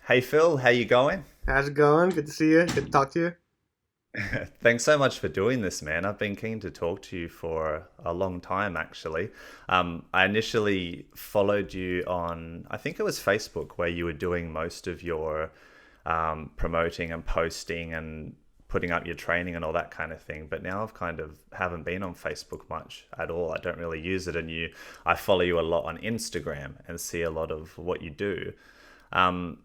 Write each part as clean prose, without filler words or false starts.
Hey Phil, how you going? How's it going? Good to see you. Good to talk to you. Thanks so much for doing this, man. I've been keen to talk to you for a long time, actually. I initially followed you on, I think it was Facebook, where you were doing most of your promoting and posting and putting up your training and all that kind of thing. But now I've kind of haven't been on Facebook much at all. I don't really use it, and I follow you a lot on Instagram and see a lot of what you do. Um,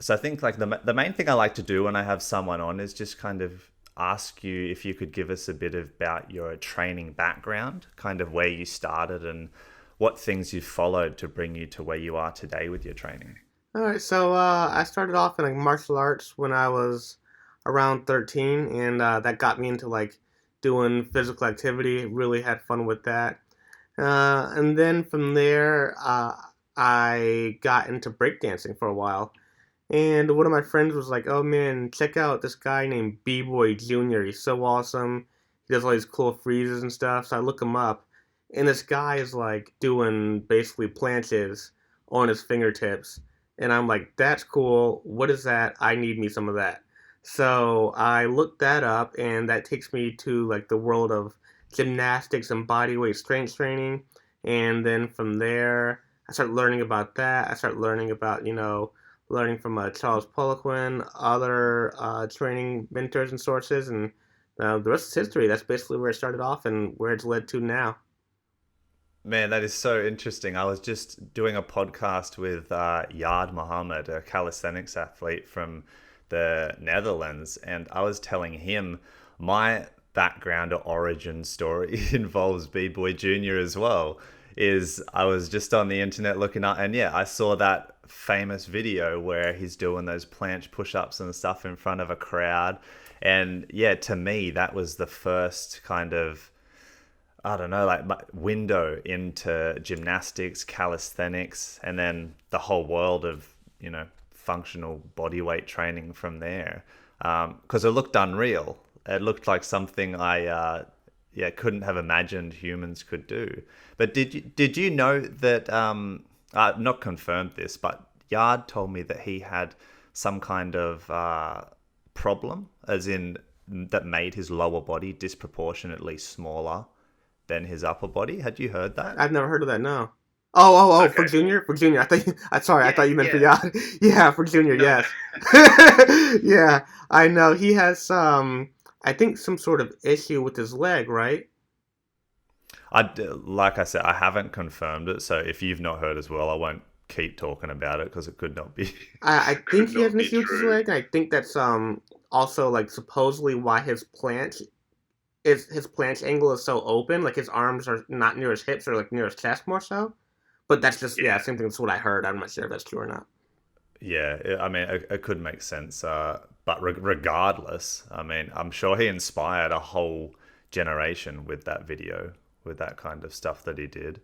so I think like the main thing I like to do when I have someone on is just kind of ask you if you could give us a bit about your training background, kind of where you started and what things you've followed to bring you to where you are today with your training. All right, I started off in like martial arts when I was around 13, and that got me into like doing physical activity. Really had fun with that. And then from there, I got into breakdancing for a while. And one of my friends was like, "Oh man, check out this guy named B-Boy Junior. He's so awesome. He does all these cool freezes and stuff." So I look him up, and this guy is like doing basically planches on his fingertips. And I'm like, "That's cool. What is that? I need me some of that." So I looked that up, and that takes me to like the world of gymnastics and bodyweight strength training. And then from there, I started learning about that. I started learning about, learning from Charles Poliquin, other training mentors and sources, and the rest is history. That's basically where it started off and where it's led to now. Man, that is so interesting. I was just doing a podcast with Yard Mohammed, a calisthenics athlete from the Netherlands, and I was telling him my background or origin story involves B-Boy Junior as well. Is I was just on the internet looking up, and yeah, I saw that famous video where he's doing those planche push-ups and stuff in front of a crowd, and yeah, to me that was the first kind of I don't know, like window into gymnastics, calisthenics, and then the whole world of, functional body weight training from there. Because it looked unreal. It looked like something yeah, couldn't have imagined humans could do. But did you know that, not confirmed this, but Yard told me that he had some kind of problem, as in that made his lower body disproportionately smaller than his upper body. Had you heard that? I've never heard of that. No. Oh, for Okay. Junior, for Junior. I thought. I'm sorry. I Yeah, thought you meant for yeah. Yacht. Yeah, for Junior. No, Yes. Yeah, I know he has some. I think some sort of issue with his leg, right? like I said, I haven't confirmed it. So if you've not heard as well, I won't keep talking about it because it could not be I think could he has not an be issue with his true. leg, and I think that's also like supposedly why his planche angle is so open, like his arms are not near his hips or like near his chest more so. But that's just yeah, Yeah. same thing. That's what I heard. I'm not sure if that's true or not. Yeah, I mean, it could make sense. But regardless, I mean, I'm sure he inspired a whole generation with that video, with that kind of stuff that he did.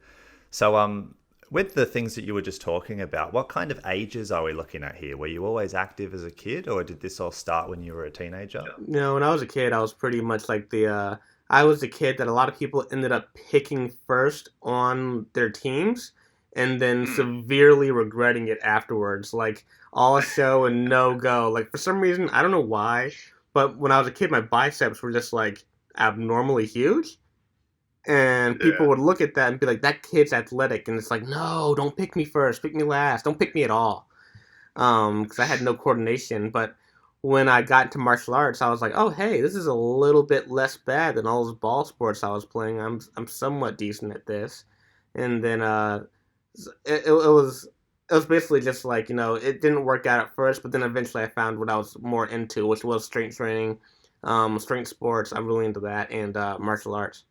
So, with the things that you were just talking about, what kind of ages are we looking at here? Were you always active as a kid, or did this all start when you were a teenager? When I was a kid, I was pretty much like I was the kid that a lot of people ended up picking first on their teams and then Hmm. severely regretting it afterwards. Like all show and no go. Like for some reason, I don't know why, but when I was a kid, my biceps were just like abnormally huge. And people Yeah. would look at that and be like, that kid's athletic. And it's like, no, don't pick me first. Pick me last. Don't pick me at all because I had no coordination. But when I got into martial arts, I was like, oh hey, this is a little bit less bad than all those ball sports I was playing. I'm somewhat decent at this, and then it was basically just like it didn't work out at first, but then eventually I found what I was more into, which was strength training, strength sports. I'm really into that and martial arts.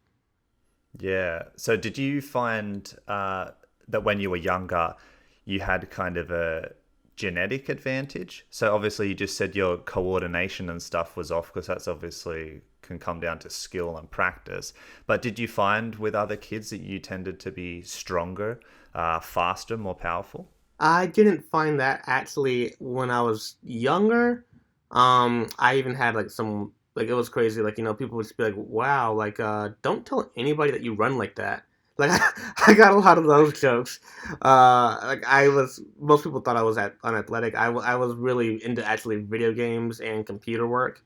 Yeah. So did you find that when you were younger, you had kind of a genetic advantage? So obviously you just said your coordination and stuff was off because that's obviously can come down to skill and practice. But did you find with other kids that you tended to be stronger, faster, more powerful? I didn't find that actually when I was younger. I even had like some like it was crazy. Like people would just be like, "Wow, like don't tell anybody that you run like that." Like I got a lot of those jokes. Like most people thought I was unathletic. I was really into actually video games and computer work.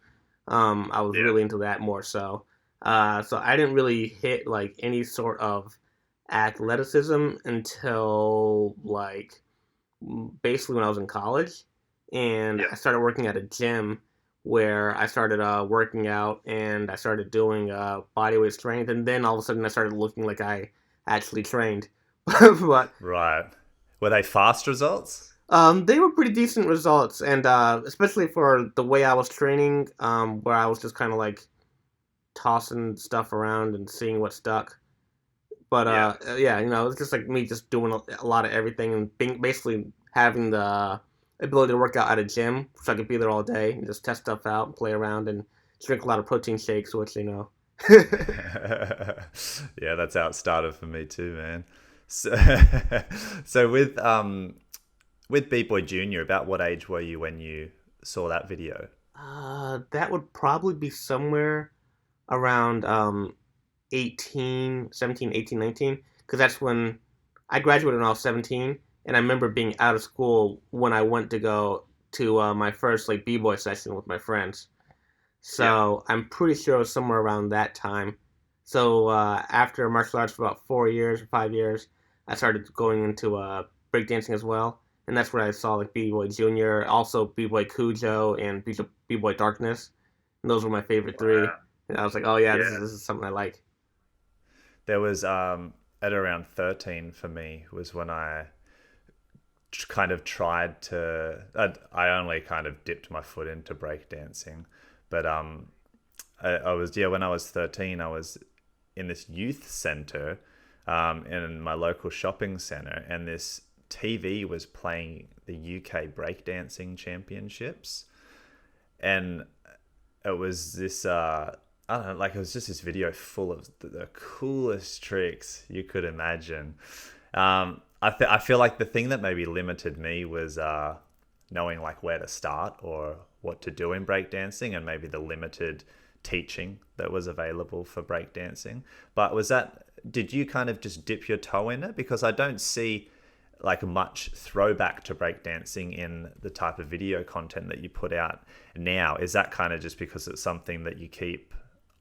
I was Yeah. really into that more so. So I didn't really hit like any sort of athleticism until like basically when I was in college, and Yeah. I started working at a gym where I started working out and I started doing bodyweight strength, and then all of a sudden I started looking like I actually trained. But Right. Were they fast results? they were pretty decent results, and especially for the way I was training, where I was just kind of like tossing stuff around and seeing what stuck. But Yeah. yeah, it's just like me just doing a lot of everything and basically having the ability to work out at a gym, so I could be there all day and just test stuff out, and play around, and drink a lot of protein shakes, which Yeah, that's how it started for me too, man. So, so with B Boy Junior, about what age were you when you saw that video? that would probably be somewhere around 18, 17, 18, 19, because that's when I graduated when I was 17, and I remember being out of school when I went to go to my first like b-boy session with my friends. Yeah. So I'm pretty sure it was somewhere around that time. So after martial arts for about 4 years or 5 years, I started going into breakdancing as well, and that's where I saw like b-boy junior, also b-boy Cujo, and b-boy darkness, and those were my favorite three. Wow. And I was like, oh yeah, this is Yeah. this is something I like. There was at around 13 for me was when I kind of tried to. I only kind of dipped my foot into breakdancing, but I was, yeah, when I was 13, I was in this youth center in my local shopping center, and this TV was playing the UK breakdancing championships, and it was this I don't know, like it was just this video full of the coolest tricks you could imagine. I feel like the thing that maybe limited me was knowing like where to start or what to do in breakdancing, and maybe the limited teaching that was available for breakdancing. But did you kind of just dip your toe in it? Because I don't see like much throwback to breakdancing in the type of video content that you put out now. Is that kind of just because it's something that you keep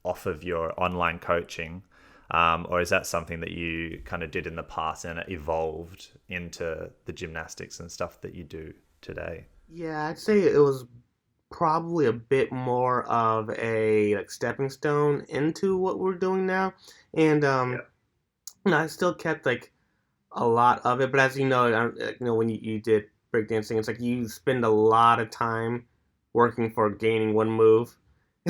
off of your online coaching? Or is that something that you kind of did in the past and it evolved into the gymnastics and stuff that you do today? Yeah, I'd say it was probably a bit more of a like stepping stone into what we're doing now, and Yeah. I still kept like a lot of it. But as you know, when you did breakdancing, it's like you spend a lot of time working for gaining one move.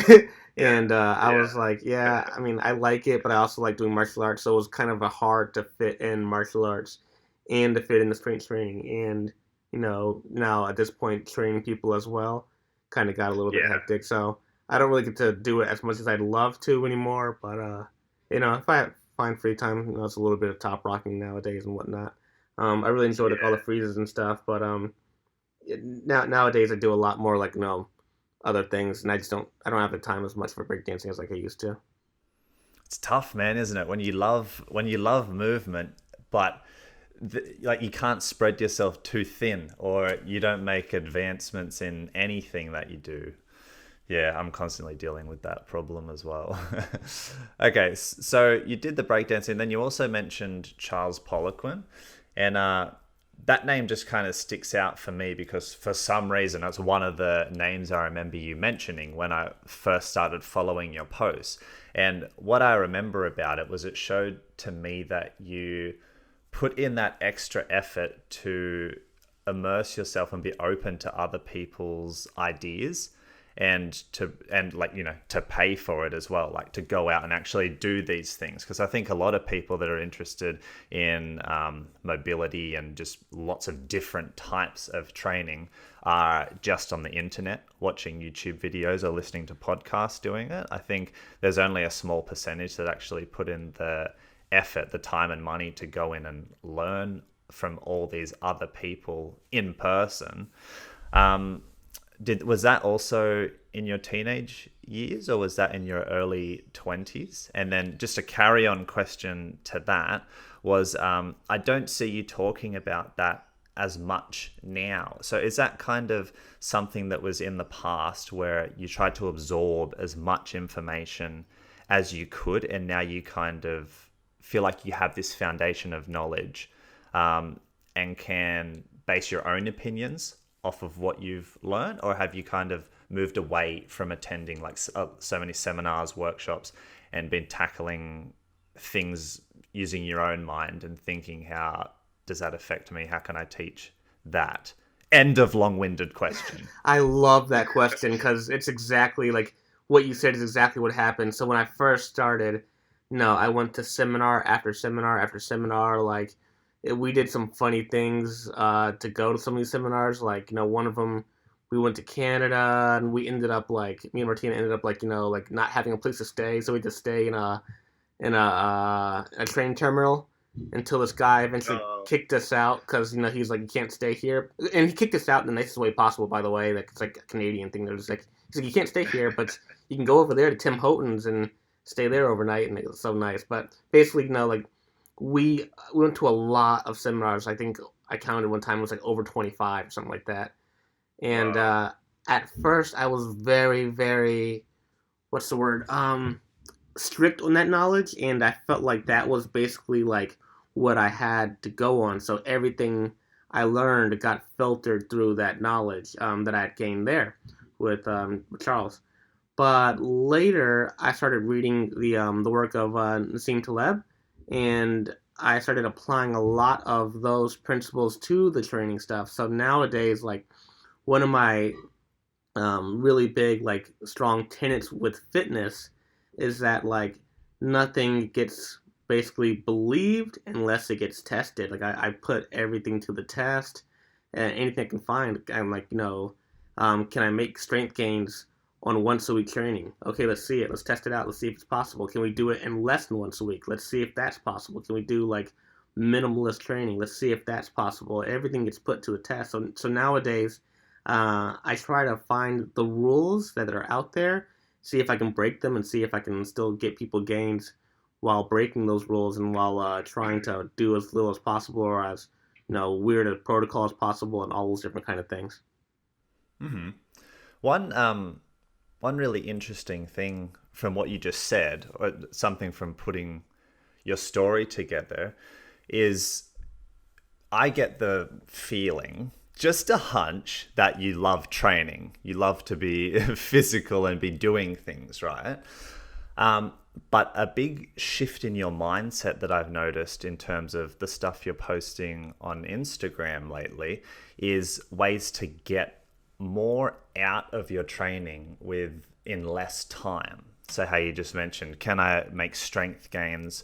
Yeah. And I Yeah. was like, yeah, I mean, I like it, but I also like doing martial arts, so it was kind of a hard to fit in martial arts and to fit in the strength training. And now at this point, training people as well kind of got a little bit Yeah. hectic. So I don't really get to do it as much as I'd love to anymore. But if I find free time, it's a little bit of top rocking nowadays and whatnot. I really enjoy like all the Yeah. freezes and stuff, but nowadays I do a lot more like other things, and I don't have the time as much for breakdancing as like I used to. It's tough, man, isn't it? When you love movement, but like you can't spread yourself too thin, or you don't make advancements in anything that you do. Yeah, I'm constantly dealing with that problem as well. Okay, so you did the breakdancing, then you also mentioned Charles Poliquin, and that name just kind of sticks out for me because for some reason it's one of the names I remember you mentioning when I first started following your posts. And what I remember about it was it showed to me that you put in that extra effort to immerse yourself and be open to other people's ideas, and to pay for it as well, like to go out and actually do these things, because I think a lot of people that are interested in mobility and just lots of different types of training are just on the internet watching YouTube videos or listening to podcasts doing it. I think there's only a small percentage that actually put in the effort, the time and money to go in and learn from all these other people in person. Was that also in your teenage years, or was that in your early 20s? And then just a carry on question to that was, I don't see you talking about that as much now. So is that kind of something that was in the past where you tried to absorb as much information as you could, and now you kind of feel like you have this foundation of knowledge, and can base your own opinions off of what you've learned? Or have you kind of moved away from attending like so many seminars, workshops, and been tackling things using your own mind and thinking, how does that affect me? How can I teach that? End of long-winded question. I love that question because it's exactly like what you said is exactly what happened. So when I first started, no, I went to seminar after seminar after seminar. Like we did some funny things to go to some of these seminars. Like, one of them, we went to Canada and we ended up like, me and Martina ended up like, like not having a place to stay. So we just stay in a train terminal until this guy eventually kicked us out because he's like, you can't stay here, and he kicked us out in the nicest way possible, by the way. Like, it's like a Canadian thing. There's like, he's like, you can't stay here, but you can go over there to Tim Hortons and stay there overnight, and it was so nice. But basically, like we went to a lot of seminars. I think I counted one time, it was like over 25 or something like that. And at first I was very, very, what's the word, strict on that knowledge, and I felt like that was basically like what I had to go on. So everything I learned got filtered through that knowledge that I had gained there with Charles. But later, I started reading the work of Nassim Taleb, and I started applying a lot of those principles to the training stuff. So nowadays, like one of my really big, like strong tenets with fitness is that like nothing gets basically believed unless it gets tested. Like I put everything to the test, and anything I can find. I'm like, can I make strength gains on once a week training? Okay, let's see it. Let's test it out. Let's see if it's possible. Can we do it in less than once a week? Let's see if that's possible. Can we do like minimalist training? Let's see if that's possible. Everything gets put to the test. So nowadays, I try to find the rules that are out there, see if I can break them, and see if I can still get people gains while breaking those rules, and while trying to do as little as possible, or as weird a protocol as possible, and all those different kind of things. Mm-hmm. One really interesting thing from what you just said, or something from putting your story together, is I get the feeling, just a hunch, that you love training. You love to be physical and be doing things, right? But a big shift in your mindset that I've noticed in terms of the stuff you're posting on Instagram lately is ways to get more out of your training in less time. So how you just mentioned, can I make strength gains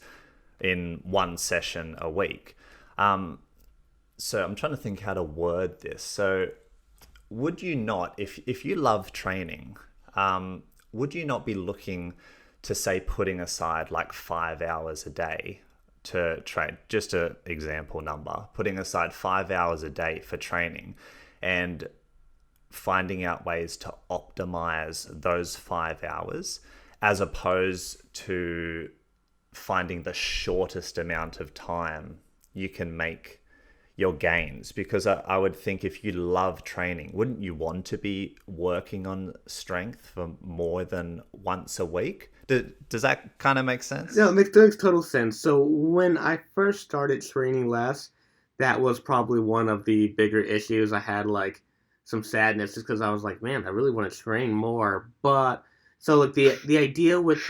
in one session a week? So I'm trying to think how to word this. So would you not, if you love training, would you not be looking to, say, putting aside like 5 hours a day to train? Just an example number, putting aside 5 hours a day for training and finding out ways to optimize those 5 hours, as opposed to finding the shortest amount of time you can make your gains. Because I would think, if you love training, wouldn't you want to be working on strength for more than once a week? Does that kind of make sense? Yeah, it makes total sense. So when I first started training less, that was probably one of the bigger issues. I had like some sadness just because I was like, man, I really want to train more. But so like the idea with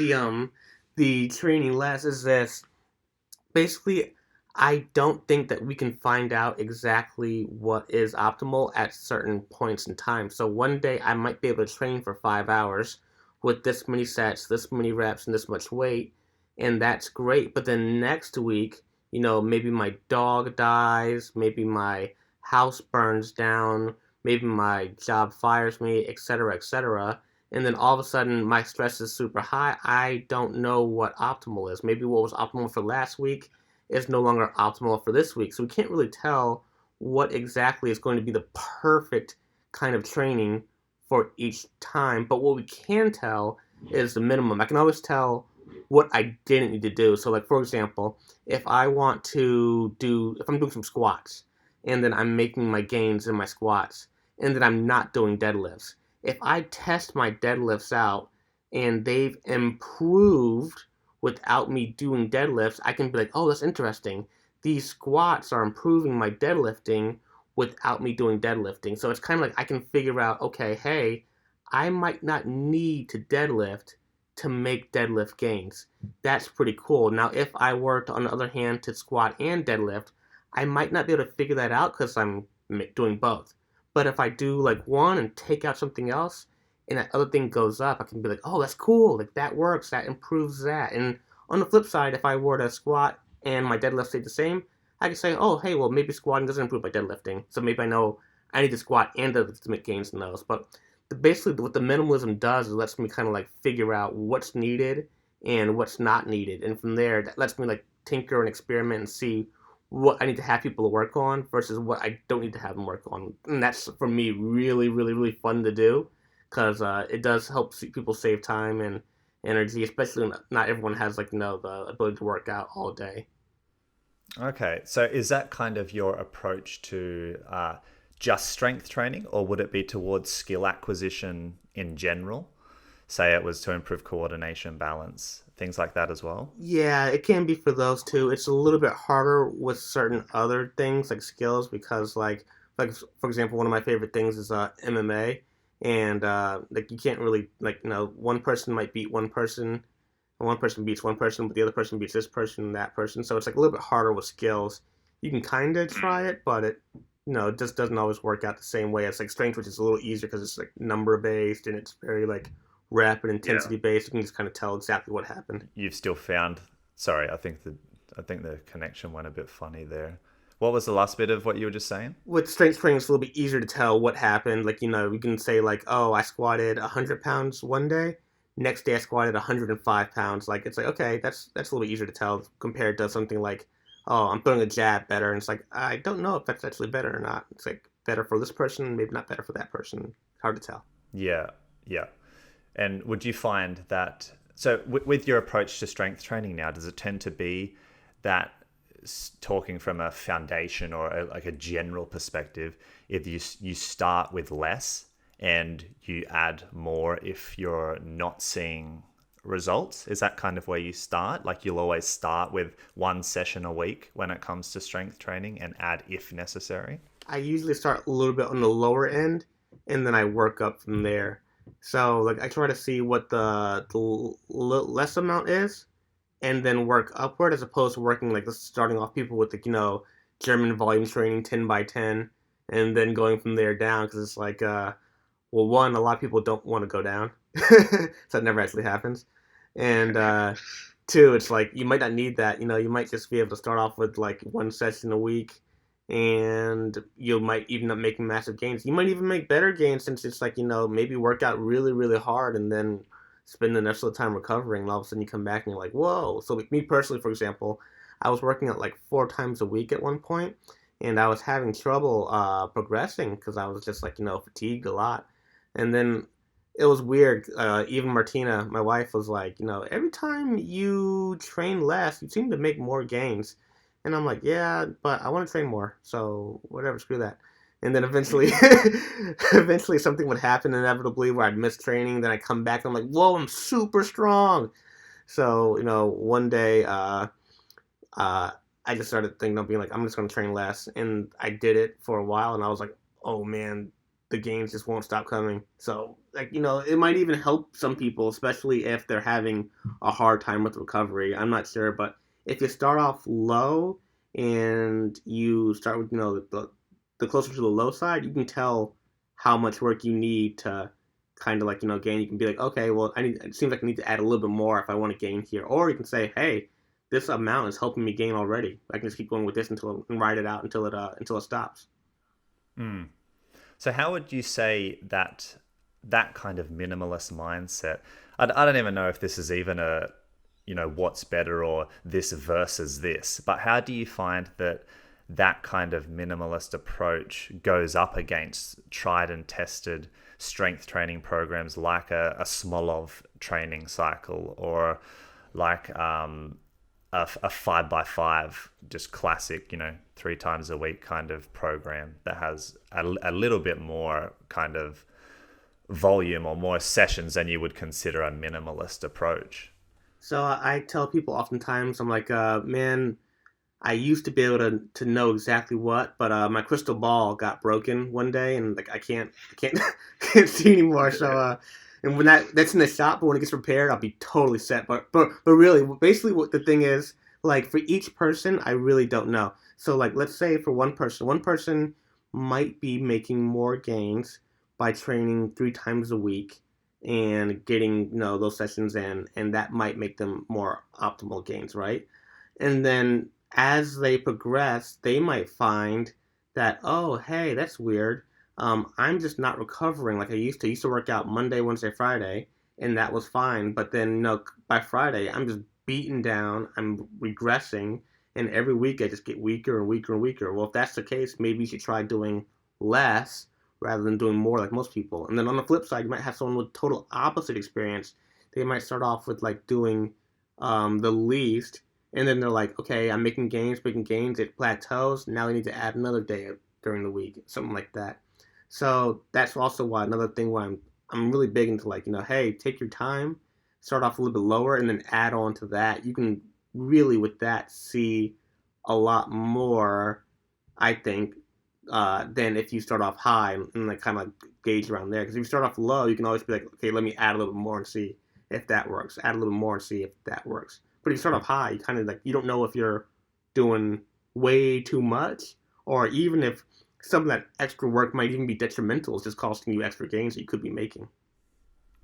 the training less is this: basically, I don't think that we can find out exactly what is optimal at certain points in time. So one day I might be able to train for 5 hours with this many sets, this many reps, and this much weight, and that's great. But then next week, maybe my dog dies, maybe my house burns down, maybe my job fires me, etc., etc. And then all of a sudden my stress is super high. I don't know what optimal is. Maybe what was optimal for last week is no longer optimal for this week. So we can't really tell what exactly is going to be the perfect kind of training for each time. But what we can tell is the minimum. I can always tell what I didn't need to do. So, like for example, if I'm doing some squats, and then I'm making my gains in my squats, and then I'm not doing deadlifts. If I test my deadlifts out and they've improved without me doing deadlifts, I can be like, oh, that's interesting. These squats are improving my deadlifting without me doing deadlifting. So it's kind of like I can figure out, okay, hey, I might not need to deadlift to make deadlift gains. That's pretty cool. Now, if I were to, on the other hand, to squat and deadlift, I might not be able to figure that out because I'm doing both. But if I do like one and take out something else, and that other thing goes up, I can be like, oh, that's cool. Like that works. That improves that. And on the flip side, if I were to squat and my deadlift stayed the same, I could say, oh, hey, well, maybe squatting doesn't improve my deadlifting. So maybe I know I need to squat and deadlift to make gains in those. But basically, what the minimalism does is it lets me kind of like figure out what's needed and what's not needed. And from there, that lets me like tinker and experiment and see what I need to have people work on versus what I don't need to have them work on. And that's for me really, really, really fun to do because it does help people save time and energy, especially when not everyone has like the ability to work out all day. Okay, so is that kind of your approach to just strength training, or would it be towards skill acquisition in general? Say it was to improve coordination, balance, things like that as well? Yeah, it can be for those two. It's a little bit harder with certain other things like skills because like for example, one of my favorite things is MMA, and like you can't really like one person might beat one person, and one person beats one person, but the other person beats this person and that person. So it's like a little bit harder with skills. You can kind of try it, but it just doesn't always work out the same way as like strength, which is a little easier because it's like number based and it's very like rapid Yeah. intensity based. You can just kind of tell exactly what happened. You've still found. Sorry, I think the connection went a bit funny there. What was the last bit of what you were just saying? With strength training, it's a little bit easier to tell what happened. Like, we can say, like, oh, I squatted 100 pounds one day. Next day, I squatted 105 pounds. Like, it's like, okay, that's a little bit easier to tell compared to something like, oh, I'm throwing a jab better. And it's like, I don't know if that's actually better or not. It's like better for this person, maybe not better for that person. Hard to tell. Yeah, yeah. And would you find that, so with your approach to strength training now, does it tend to be that talking from a foundation or like a general perspective, if you start with less and you add more if you're not seeing results? Is that kind of where you start? Like you'll always start with one session a week when it comes to strength training and add if necessary? I usually start a little bit on the lower end and then I work up from there. So, like, I try to see what the less amount is and then work upward as opposed to working like this starting off people with like German volume training 10 by 10 and then going from there down because it's like well, one, a lot of people don't want to go down so that never actually happens, and two, it's like you might not need that. You might just be able to start off with like one session a week and you might even not make massive gains. You might even make better gains since it's like maybe work out really, really hard and then spend the rest of the time recovering, and all of a sudden you come back and you're like, whoa. So like me personally, for example, I was working out like 4 times a week at one point, and I was having trouble progressing because I was just like fatigued a lot, and then it was weird. Even Martina, my wife, was like, every time you train less, you seem to make more gains. And I'm like, yeah, but I want to train more. So whatever, screw that. And then eventually, eventually something would happen inevitably where I'd miss training. Then I come back and I'm like, whoa, I'm super strong. So one day, uh, I just started thinking of being like, I'm just going to train less, and I did it for a while, and I was like, oh man, the gains just won't stop coming. So like it might even help some people, especially if they're having a hard time with recovery. I'm not sure, but if you start off low and you start with the closer to the low side, you can tell how much work you need to kind of like gain. You can be like, okay, well, it seems like I need to add a little bit more if I want to gain here, or you can say, hey, this amount is helping me gain already. I can just keep going with this and ride it out until it stops. Mm. So how would you say that kind of minimalist mindset? I don't even know if this is even what's better or this versus this, but how do you find that that kind of minimalist approach goes up against tried and tested strength training programs like a Smolov training cycle, or like a 5x5, just classic, 3 times a week kind of program that has a little bit more kind of volume or more sessions than you would consider a minimalist approach. So I tell people oftentimes, I'm like, man, I used to be able to know exactly what, but my crystal ball got broken one day, and like I can't can't see anymore. So and when that's in the shop, but when it gets repaired, I'll be totally set. But really, basically, what the thing is, like for each person, I really don't know. So like, let's say for one person might be making more gains by training 3 times a week and getting those sessions in, and that might make them more optimal gains, right? And then as they progress, they might find that, oh, hey, that's weird. I'm just not recovering like I used to. I used to work out Monday, Wednesday, Friday, and that was fine. But then, by Friday, I'm just beaten down. I'm regressing, and every week I just get weaker and weaker and weaker. Well, if that's the case, maybe you should try doing less rather than doing more like most people. And then on the flip side, you might have someone with total opposite experience. They might start off with like doing the least, and then they're like, okay, I'm making gains, it plateaus. Now I need to add another day during the week, something like that. So that's also why another thing why I'm really big into like, hey, take your time, start off a little bit lower, and then add on to that. You can really with that see a lot more, I think, than if you start off high and like kind of gauge around there. Because if you start off low, you can always be like, okay, let me add a little bit more and see if that works. Add a little bit more and see if that works. But if you start off high, you kind of like you don't know if you're doing way too much, or even if some of that extra work might even be detrimental. It's just costing you extra gains that you could be making.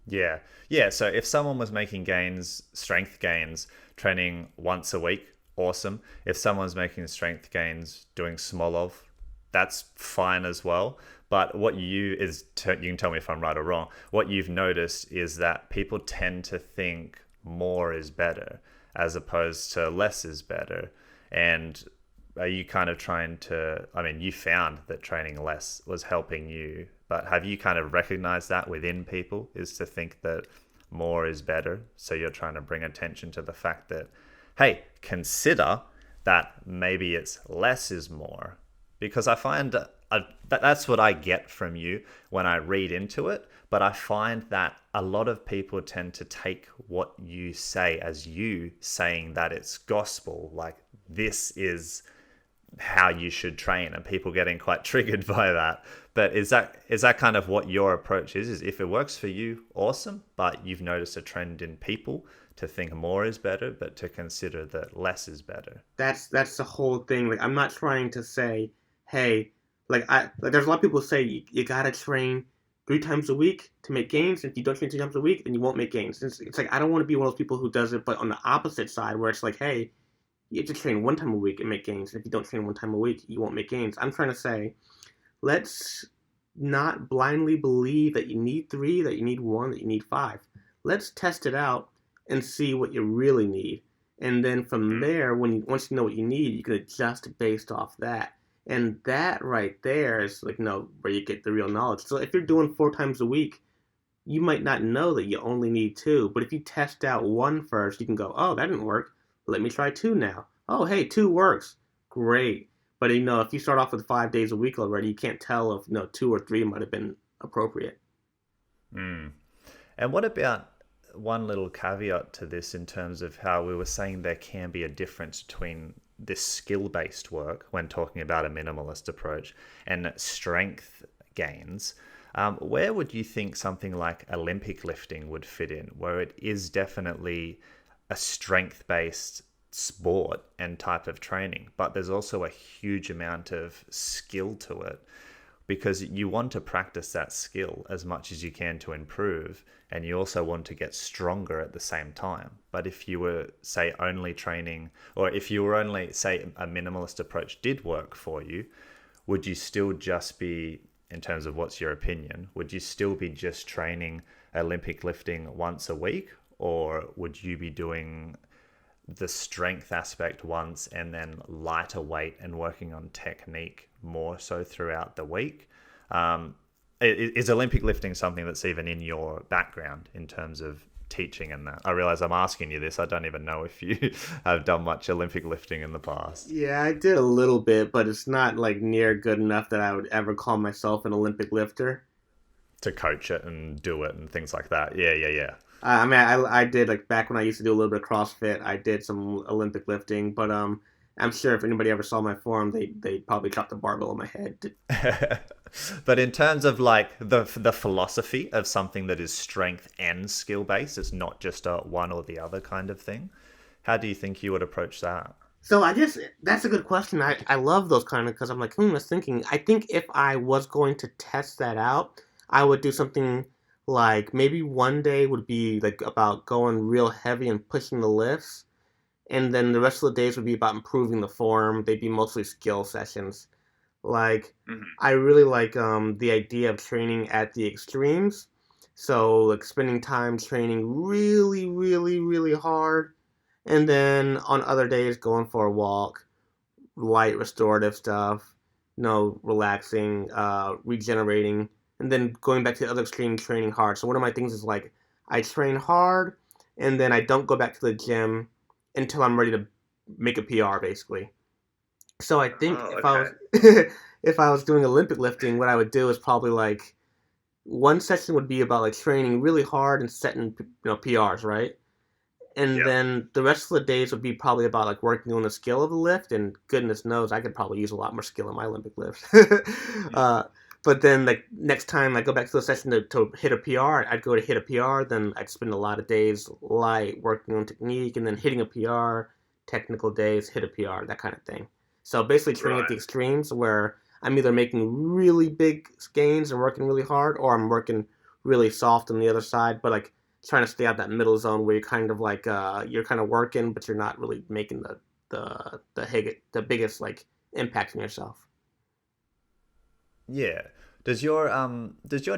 Yeah. Yeah. So if someone was making gains, strength gains, training once a week, awesome. If someone's making strength gains doing Smolov, that's fine as well. But you can tell me if I'm right or wrong. What you've noticed is that people tend to think more is better as opposed to less is better. And are you kind of trying to, I mean, you found that training less was helping you, but have you kind of recognized that within people is to think that more is better? So you're trying to bring attention to the fact that, hey, consider that maybe it's less is more. Because I find that's what I get from you when I read into it. But I find that a lot of people tend to take what you say as you saying that it's gospel, like this is how you should train, and people getting quite triggered by that. But is that kind of what your approach is? Is if it works for you, awesome, but you've noticed a trend in people to think more is better, but to consider that less is better. That's the whole thing. Like I'm not trying to say, hey, there's a lot of people who say you gotta train 3 times a week to make gains. And if you don't train 3 times a week, then you won't make gains. It's like I don't want to be one of those people who does it, but on the opposite side, where it's like, hey, you have to train 1 time a week and make gains. And if you don't train 1 time a week, you won't make gains. I'm trying to say, let's not blindly believe that you need 3, that you need 1, that you need 5. Let's test it out and see what you really need. And then from there, once you know what you need, you can adjust based off that. And that right there is like where you get the real knowledge. So if you're doing 4 times a week, you might not know that you only need 2. But if you test out 1 first, you can go, oh, that didn't work. Let me try 2 now. Oh, hey, 2 works. Great. But if you start off with 5 days a week already, you can't tell if 2 or 3 might have been appropriate. Mm. And what about one little caveat to this in terms of how we were saying there can be a difference between this skill-based work when talking about a minimalist approach and strength gains? Where would you think something like Olympic lifting would fit in, where it is definitely a strength-based sport and type of training, but there's also a huge amount of skill to it, because you want to practice that skill as much as you can to improve, and you also want to get stronger at the same time. But if you were, say, only training, or if you were only, say, a minimalist approach did work for you, would you still just be, in terms of what's your opinion, would you still be just training Olympic lifting once a week, or would you be doing the strength aspect once and then lighter weight and working on technique more so throughout the week. Is Olympic lifting something that's even in your background in terms of teaching and that? I realize I'm asking you this. I don't even know if you have done much Olympic lifting in the past. Yeah, I did a little bit, but it's not like near good enough that I would ever call myself an Olympic lifter. To coach it and do it and things like that. Yeah, yeah, yeah. I mean, I did like back when I used to do a little bit of CrossFit. I did some Olympic lifting, but I'm sure if anybody ever saw my form, they probably dropped the barbell on my head. But in terms of like the philosophy of something that is strength and skill based, it's not just a one or the other kind of thing. How do you think you would approach that? So I guess that's a good question. I love those kind of because I'm like, I was thinking. I think if I was going to test that out, I would do something like maybe one day would be like about going real heavy and pushing the lifts, and then the rest of the days would be about improving the form. They'd be mostly skill sessions. Like I really like the idea of training at the extremes. So like spending time training really, really, really hard, and then on other days going for a walk, light restorative stuff, relaxing, regenerating, and then going back to the other extreme, training hard. So one of my things is like I train hard, and then I don't go back to the gym until I'm ready to make a PR, basically. So I think Oh, if I okay. was if I was doing Olympic lifting, what I would do is probably like one session would be about like training really hard and setting PRs, right? And Yep. then the rest of the days would be probably about like working on the skill of the lift. And goodness knows, I could probably use a lot more skill in my Olympic lift. uh, but then like next time I go back to the session to hit a PR, I'd go to hit a PR. Then I'd spend a lot of days light working on technique, and then hitting a PR, technical days, hit a PR, that kind of thing. So basically training at Right. the extremes where I'm either making really big gains and working really hard, or I'm working really soft on the other side. But like trying to stay out that middle zone where you're kind of like you're kind of working, but you're not really making the biggest like impact on yourself. Yeah. Does your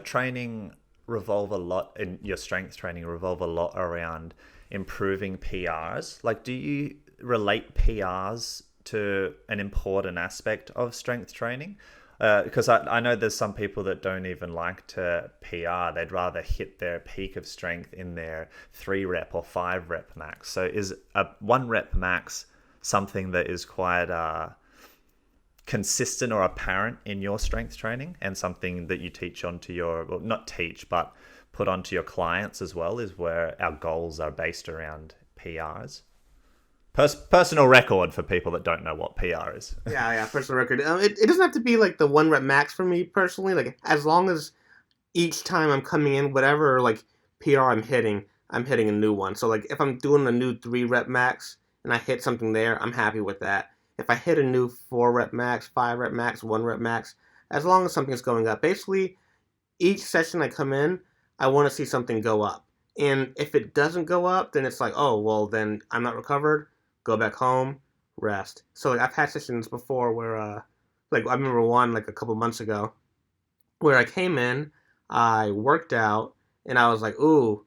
training revolve a lot in your strength training revolve a lot around improving PRs? Like do you relate PRs to an important aspect of strength training? Because I know there's some people that don't even like to PR. They'd rather hit their peak of strength in their 3 rep or 5 rep max. So is a 1 rep max something that is quite consistent or apparent in your strength training and something that you teach onto your, well, not teach, but put onto your clients as well, is where our goals are based around PRs? Personal record for people that don't know what PR is. Yeah, yeah, personal record. It doesn't have to be like the 1 rep max for me personally. Like as long as each time I'm coming in, whatever like PR I'm hitting a new one. So like if I'm doing a new 3 rep max and I hit something there, I'm happy with that. If I hit a new 4 rep max, 5 rep max, 1 rep max, as long as something's going up. Basically, each session I come in, I want to see something go up. And if it doesn't go up, then it's like, oh, well, then I'm not recovered. Go back home, rest. So like I've had sessions before where, like I remember one like a couple months ago where I came in, I worked out, and I was like, ooh,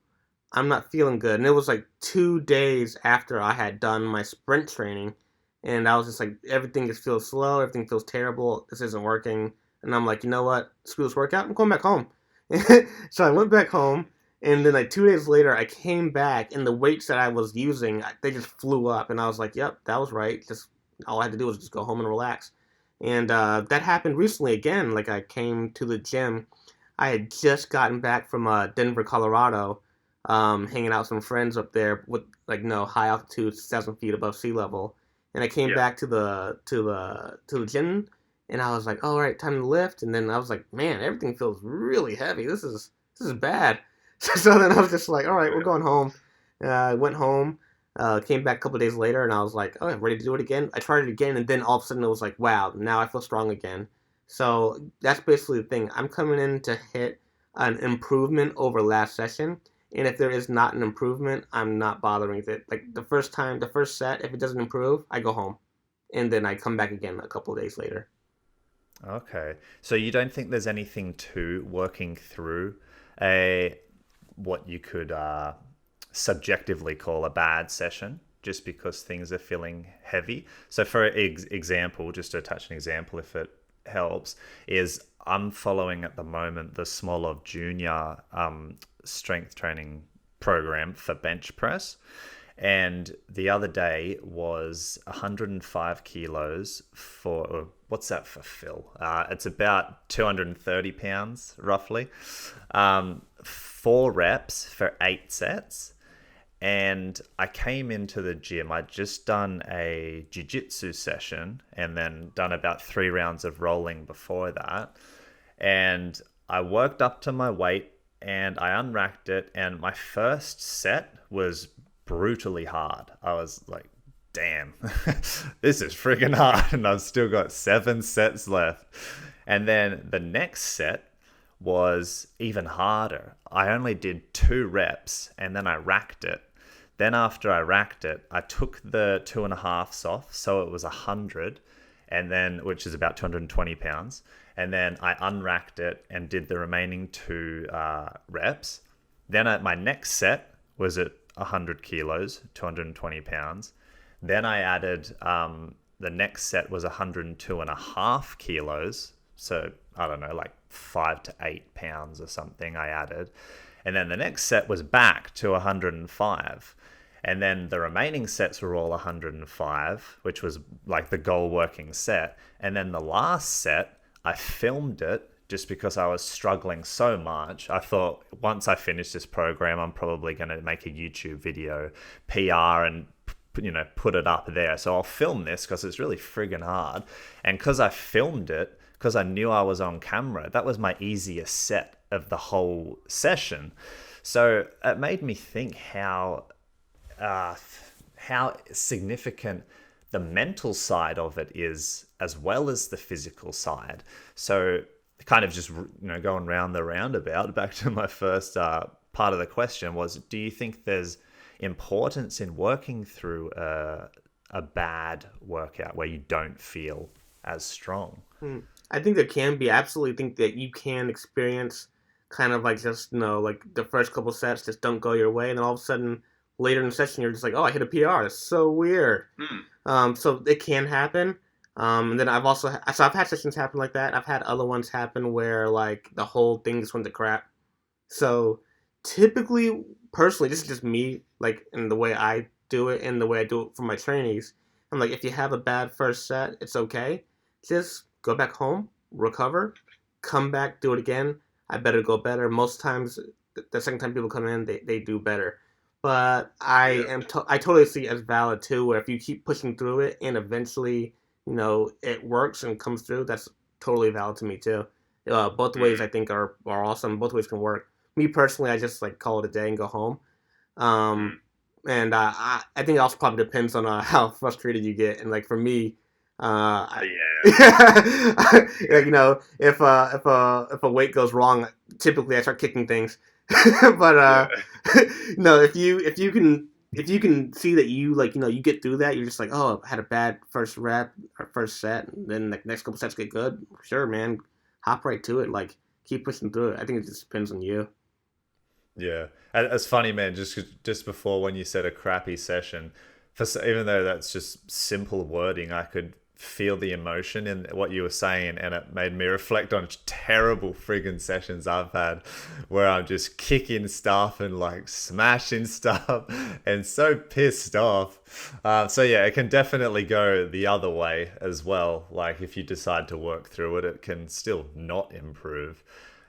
I'm not feeling good. And it was like 2 days after I had done my sprint training, and I was just like, everything just feels slow, everything feels terrible, this isn't working. And I'm like, you know what? Screw this workout, I'm going back home. So I went back home, and then like 2 days later, I came back, and the weights that I was using, they just flew up, and I was like, yep, that was right. Just all I had to do was just go home and relax. And that happened recently again. Like I came to the gym. I had just gotten back from Denver, Colorado, hanging out with some friends up there with like no high altitude, 7 feet above sea level. And I came Yeah. back to the gym, and I was like, "All right, time to lift." And then I was like, "Man, everything feels really heavy. This is bad." So then I was just like, "All right, we're going home." I went home, came back a couple of days later, and I was like, "Oh, I'm ready to do it again." I tried it again, and then all of a sudden it was like, "Wow, now I feel strong again." So that's basically the thing. I'm coming in to hit an improvement over last session, and if there is not an improvement, I'm not bothering with it. Like the first set, if it doesn't improve, I go home, and then I come back again a couple of days later. Okay. So you don't think there's anything to working through a what you could subjectively call a bad session? just because things are feeling heavy. So for example, just to touch an example if it helps, is I'm following at the moment the Smolov Junior strength training program for bench press. And the other day was 105 kilos for, what's that for Phil? It's about 230 pounds, roughly. 4 reps for 8 sets. And I came into the gym. I'd just done a jiu-jitsu session and then done about 3 rounds of rolling before that. And I worked up to my weight and I unracked it. And my first set was brutally hard. I was like, damn, this is freaking hard. And I've still got 7 sets left. And then the next set was even harder. I only did 2 reps and then I racked it. Then after I racked it, I took the 2.5s off. So it was 100, and then, which is about 220 pounds. And then I unracked it and did the remaining 2 reps. Then my next set was at 100 kilos, 220 pounds. Then I added, the next set was 102.5 kilos. So I don't know, like 5 to 8 pounds or something I added. And then the next set was back to 105. And then the remaining sets were all 105, which was like the goal working set. And then the last set, I filmed it just because I was struggling so much. I thought once I finish this program, I'm probably going to make a YouTube video, PR, and put it up there. So I'll film this because it's really friggin' hard. And because I filmed it, because I knew I was on camera, that was my easiest set of the whole session. So it made me think how significant the mental side of it is, as well as the physical side. So kind of just going round the roundabout, back to my first part of the question was, do you think there's importance in working through a bad workout where you don't feel as strong? I think there can be. I absolutely think that you can experience kind of like just, like the first couple sets just don't go your way. And then all of a sudden later in the session, you're just like, oh, I hit a PR. That's so weird. So it can happen. And then I've had sessions happen like that. I've had other ones happen where like the whole thing just went to crap. So typically, personally, this is just me, like in the way I do it and the way I do it for my trainees. I'm like, if you have a bad first set, it's okay. Just go back home, recover, come back, do it again. I better go better. Most times, the second time people come in, they do better. But I totally see it as valid too, where if you keep pushing through it and eventually, it works and comes through, that's totally valid to me too. Both ways I think are awesome. Both ways can work. Me personally, I just like call it a day and go home. And I think it also probably depends on how frustrated you get. And like for me, like, if a weight goes wrong, typically I start kicking things. But if you can see that you get through that, you're just like, oh, I had a bad first rep or first set, and then the next couple sets get good. Sure, man, hop right to it. Like keep pushing through it. I think it just depends on you. Yeah, it's funny, man. Just before when you said a crappy session, even though that's just simple wording, I could feel the emotion in what you were saying, and it made me reflect on terrible friggin' sessions I've had where I'm just kicking stuff and like smashing stuff and so pissed off. So yeah, it can definitely go the other way as well. Like if you decide to work through it, it can still not improve.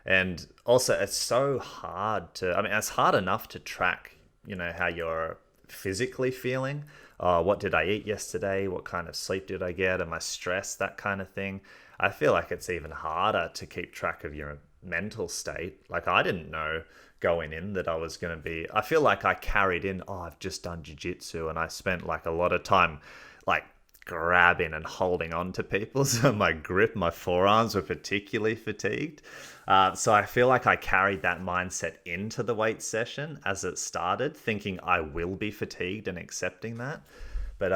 And also it's so hard it's hard enough to track, how you're physically feeling. What did I eat yesterday? What kind of sleep did I get? Am I stressed? That kind of thing. I feel like it's even harder to keep track of your mental state. Like I didn't know going in that I was going to be, I feel like I carried in, I've just done jiu-jitsu and I spent like a lot of time like grabbing and holding on to people. So my forearms were particularly fatigued. So I feel like I carried that mindset into the weight session as it started, thinking I will be fatigued and accepting that. But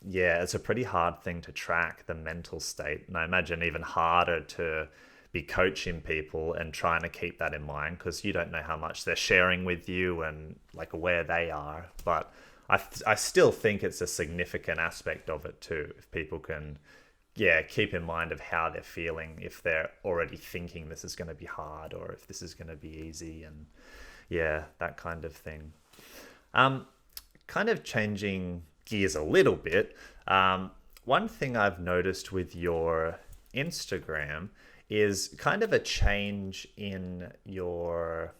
yeah, it's a pretty hard thing to track, the mental state. And I imagine even harder to be coaching people and trying to keep that in mind because you don't know how much they're sharing with you and like where they are. But I still think it's a significant aspect of it too. If people can, yeah, keep in mind of how they're feeling, if they're already thinking this is going to be hard or if this is going to be easy, and yeah, that kind of thing. Um, Kind of changing gears a little bit. One thing I've noticed with your Instagram is kind of a change in your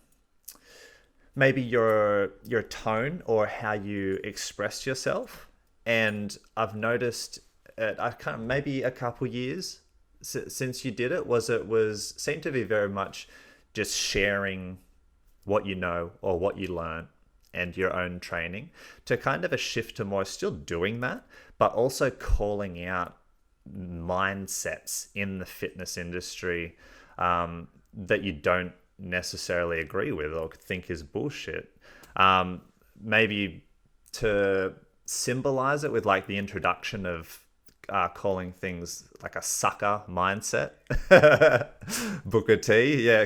maybe your tone or how you express yourself. And I've noticed I kind of maybe a couple years since you did it was seemed to be very much just sharing what you know or what you learn and your own training, to kind of a shift to more still doing that, but also calling out mindsets in the fitness industry that you don't necessarily agree with or think is bullshit. Maybe to symbolize it with like the introduction of calling things like a sucker mindset. Booker T, yeah.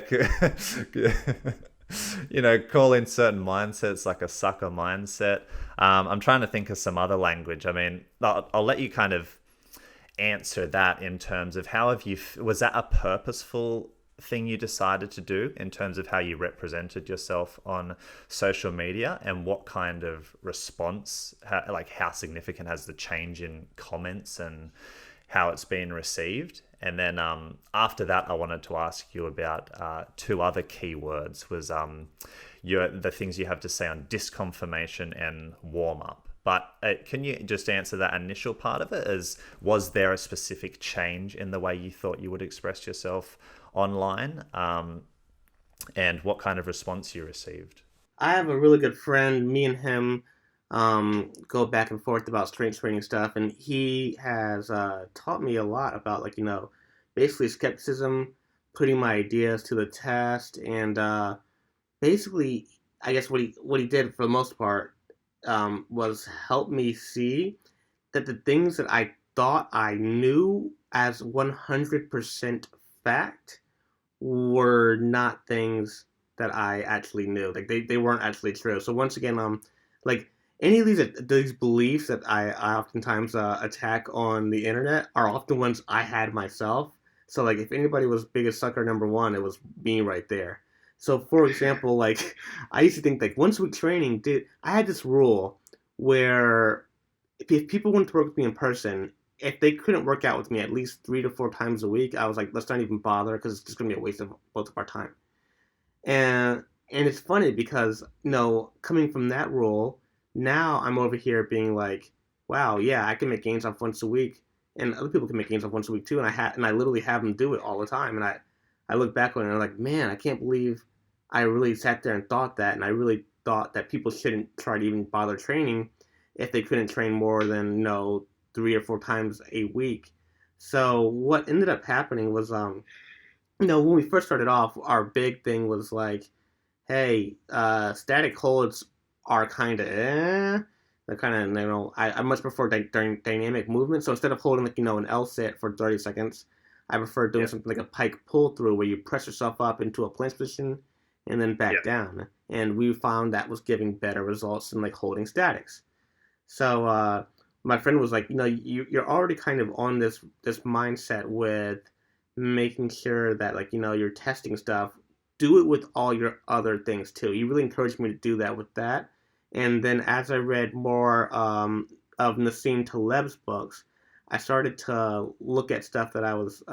Calling certain mindsets like a sucker mindset. I'm trying to think of some other language. I mean, I'll let you kind of answer that in terms of how have you, was that a purposeful thing you decided to do in terms of how you represented yourself on social media, and what kind of response, how significant has the change in comments and how it's been received? And then after that, I wanted to ask you about two other keywords, was the things you have to say on disconfirmation and warm up. But can you just answer that initial part of it? Was there a specific change in the way you thought you would express yourself online, and what kind of response you received? I have a really good friend. Me and him go back and forth about strength training stuff, and he has taught me a lot about basically skepticism, putting my ideas to the test, and basically, I guess what he did for the most part was help me see that the things that I thought I knew as 100% fact were not things that I actually knew. Like they weren't actually true. So once again, like any of these beliefs that I oftentimes attack on the internet are often ones I had myself. So like if anybody was biggest sucker number one, it was me right there. So for example, like I used to think like once week training did I had this rule where if people wanted to work with me in person, if they couldn't work out with me at least 3 to 4 times a week, I was like, let's not even bother because it's just gonna be a waste of both of our time. And it's funny because coming from that role, now I'm over here being like, wow, yeah, I can make gains off once a week, and other people can make gains off once a week too, and I literally have them do it all the time, and I look back on it and I'm like, man, I can't believe I really sat there and thought that, and I really thought that people shouldn't try to even bother training if they couldn't train more than 3 or 4 times a week. So what ended up happening was when we first started off, our big thing was like, hey, static holds are kind of they're kind of I much prefer dynamic movement. So instead of holding an L sit for 30 seconds, I prefer doing something like a pike pull through where you press yourself up into a planche position and then back down. And we found that was giving better results than like holding statics. So my friend was like, you're already kind of on this mindset with making sure that you're testing stuff. Do it with all your other things too. You really encouraged me to do that with that. And then as I read more of Nassim Taleb's books, I started to look at stuff that I was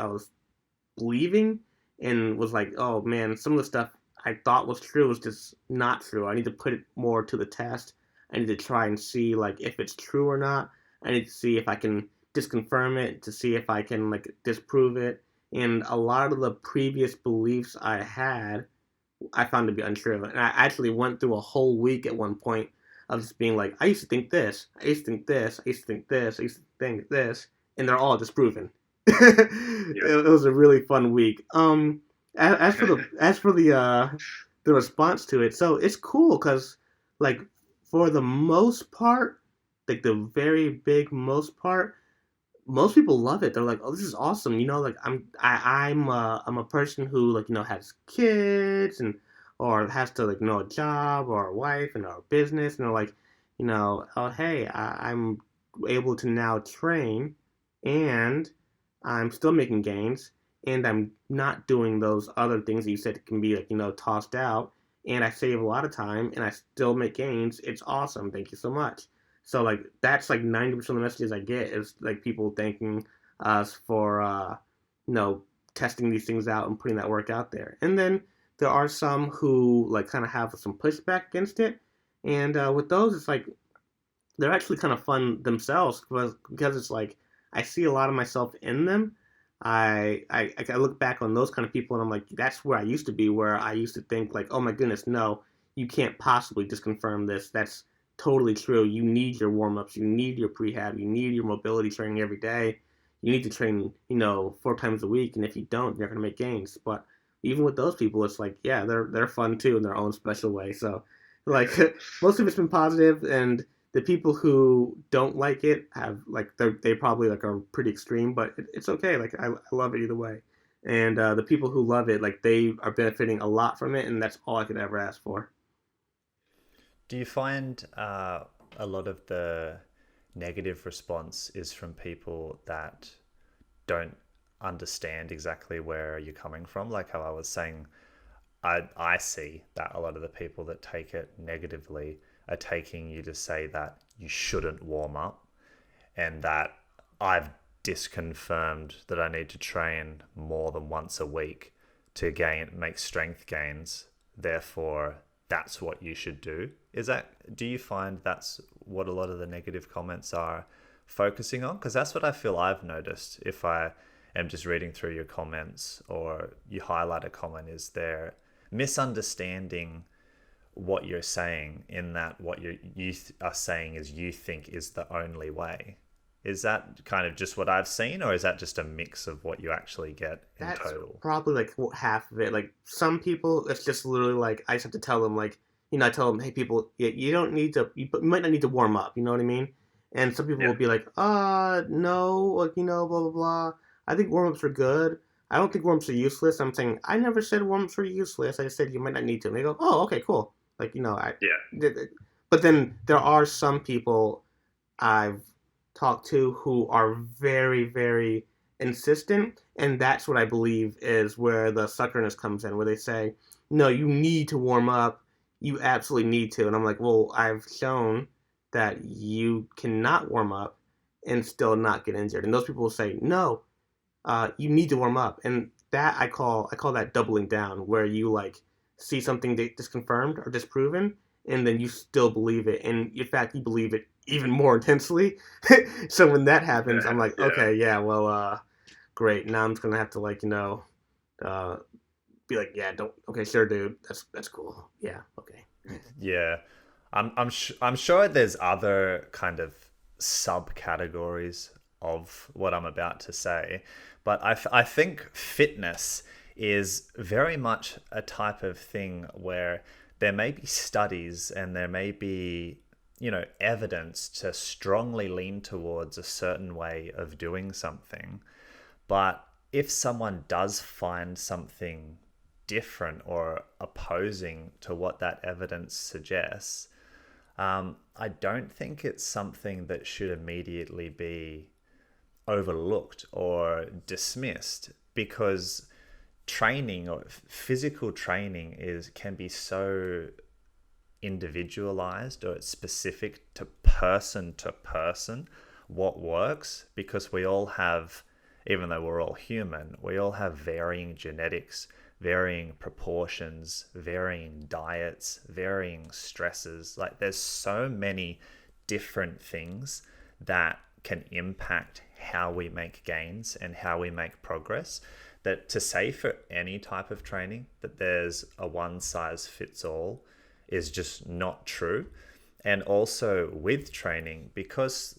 believing and was like, oh man, some of the stuff I thought was true was just not true. I need to put it more to the test. I need to try and see if it's true or not. I need to see if I can disconfirm it, to see if I can disprove it. And a lot of the previous beliefs I had, I found to be untrue. And I actually went through a whole week at one point of just being like, I used to think this, I used to think this, I used to think this, I used to think this, and they're all disproven. It was a really fun week. As for the response to it, so it's cool because like for the most part, like the very big most part, most people love it. They're like, "Oh, this is awesome!" I'm a person who has kids and or has to a job or a wife and a business, and they're like, oh, hey, I'm able to now train and I'm still making gains and I'm not doing those other things that you said can be like, tossed out and I save a lot of time and I still make gains. It's awesome. Thank you so much. So like that's like 90% of the messages I get is like people thanking us for you know testing these things out and putting that work out there. And then there are some who like kind of have some pushback against it. And with those, it's like they're actually kind of fun themselves because it's like I see a lot of myself in them. I look back on those kind of people and I'm like, that's where I used to be, where I used to think like, oh my goodness, no, you can't possibly disconfirm this. That's totally true. You need your warm ups, you need your prehab, you need your mobility training every day. You need to train, 4 times a week, and if you don't, you're not gonna make gains. But even with those people, it's like, yeah, they're fun too in their own special way. So, like, most of it's been positive, and the people who don't like it have like they probably like are pretty extreme, but it's okay. Like I love it either way, and the people who love it like they are benefiting a lot from it, and that's all I could ever ask for. Do you find a lot of the negative response is from people that don't understand exactly where you're coming from? Like how I was saying, I see that a lot of the people that take it negatively are taking you to say that you shouldn't warm up and that I've disconfirmed that I need to train more than once a week to make strength gains. Therefore, that's what you should do. Do you find that's what a lot of the negative comments are focusing on? Because that's what I feel I've noticed. If I am just reading through your comments or you highlight a comment, is there misunderstanding what you're saying in that what you are saying is you think is the only way? Is that kind of just what I've seen, or is that just a mix of what you actually get in That's total? probably like half of it. Like some people, it's just literally like I just have to tell them like I tell them, hey people, you don't need to, you might not need to warm up. You know what I mean? And some people Yeah. will be like, no, like blah blah blah. I think warm ups are good. I don't think warm ups are useless. I'm saying I never said warm ups were useless. I just said you might not need to. And they go, oh, okay, cool. Like Yeah. but then there are some people I've talked to who are very, very insistent, and that's what I believe is where the suckerness comes in, where they say, "No, you need to warm up. You absolutely need to." And I'm like, "Well, I've shown that you cannot warm up and still not get injured." And those people will say, "No, you need to warm up," and that I call that doubling down, where you like see something disconfirmed or disproven, and then you still believe it, and in fact you believe it even more intensely. So when that happens, I'm like, Yeah. okay, yeah, well, great. Now I'm just gonna have to like uh, be like, yeah, don't, okay, sure, dude, that's cool, yeah, okay. Yeah. I'm sure there's other kind of subcategories of what I'm about to say, but I think fitness is very much a type of thing where there may be studies and there may be, evidence to strongly lean towards a certain way of doing something. But if someone does find something different or opposing to what that evidence suggests, I don't think it's something that should immediately be overlooked or dismissed, because training or physical training can be so individualized, or it's specific to person what works, because we all have, even though we're all human, we all have varying genetics, varying proportions, varying diets, varying stresses. Like there's so many different things that can impact how we make gains and how we make progress, that to say for any type of training that there's a one size fits all is just not true. And also with training, because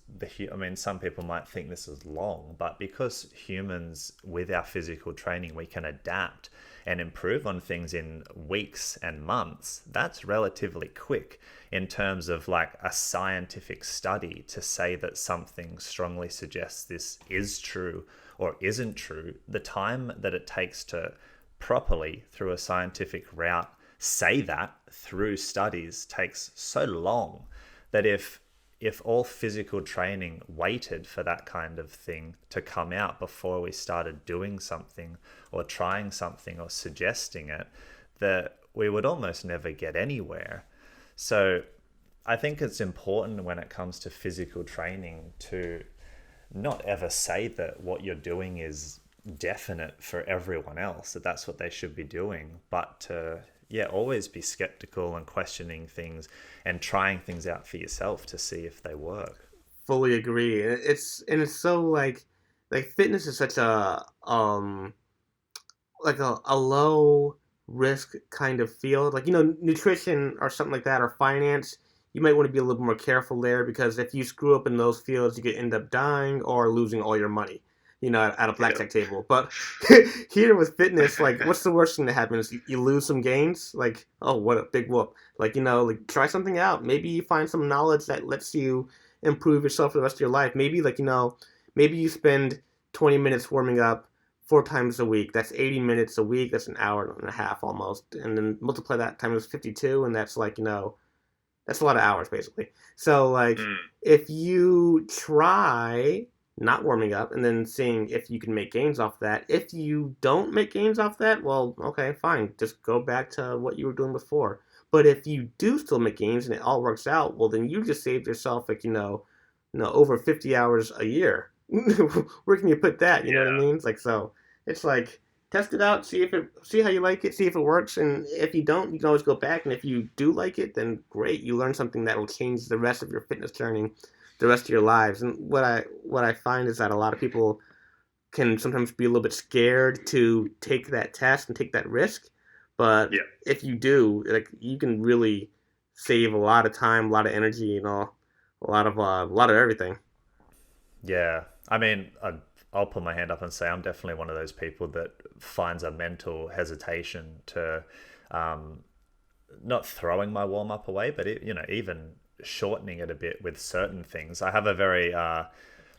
some people might think this is long, but because humans with our physical training, we can adapt and improve on things in weeks and months. That's relatively quick in terms of like a scientific study to say that something strongly suggests this is true or isn't true. The time that it takes to properly, through a scientific route, say that through studies takes so long that if all physical training waited for that kind of thing to come out before we started doing something or trying something or suggesting it, that we would almost never get anywhere. So I think it's important when it comes to physical training to not ever say that what you're doing is definite for everyone else, that that's what they should be doing, but to always be skeptical and questioning things and trying things out for yourself to see if they work. Fully agree. It's so fitness is such a low risk kind of field. Like, nutrition or something like that, or finance, you might want to be a little more careful there, because if you screw up in those fields, you could end up dying or losing all your money, at a blackjack table. But here with fitness, like, what's the worst thing that happens? You lose some gains? Like, oh, what a big whoop. Like, try something out. Maybe you find some knowledge that lets you improve yourself for the rest of your life. Maybe, maybe you spend 20 minutes warming up 4 times a week. That's 80 minutes a week. That's an hour and a half almost. And then multiply that times 52, and that's that's a lot of hours, basically. So, if you try not warming up and then seeing if you can make gains off that, if you don't make gains off that, well, okay, fine. Just go back to what you were doing before. But if you do still make gains and it all works out, well, then you just saved yourself, over 50 hours a year. Where can you put that? You know what I mean? It's like, test it out, see how you like it, see if it works, and if you don't, you can always go back. And if you do like it, then great, you learn something that will change the rest of your fitness journey, the rest of your lives. And what I find is that a lot of people can sometimes be a little bit scared to take that test and take that risk. But if you do, you can really save a lot of time, a lot of energy, a lot of everything. Yeah, I mean, I'll put my hand up and say I'm definitely one of those people that finds a mental hesitation to not throwing my warm up away, but even shortening it a bit with certain things. I have a very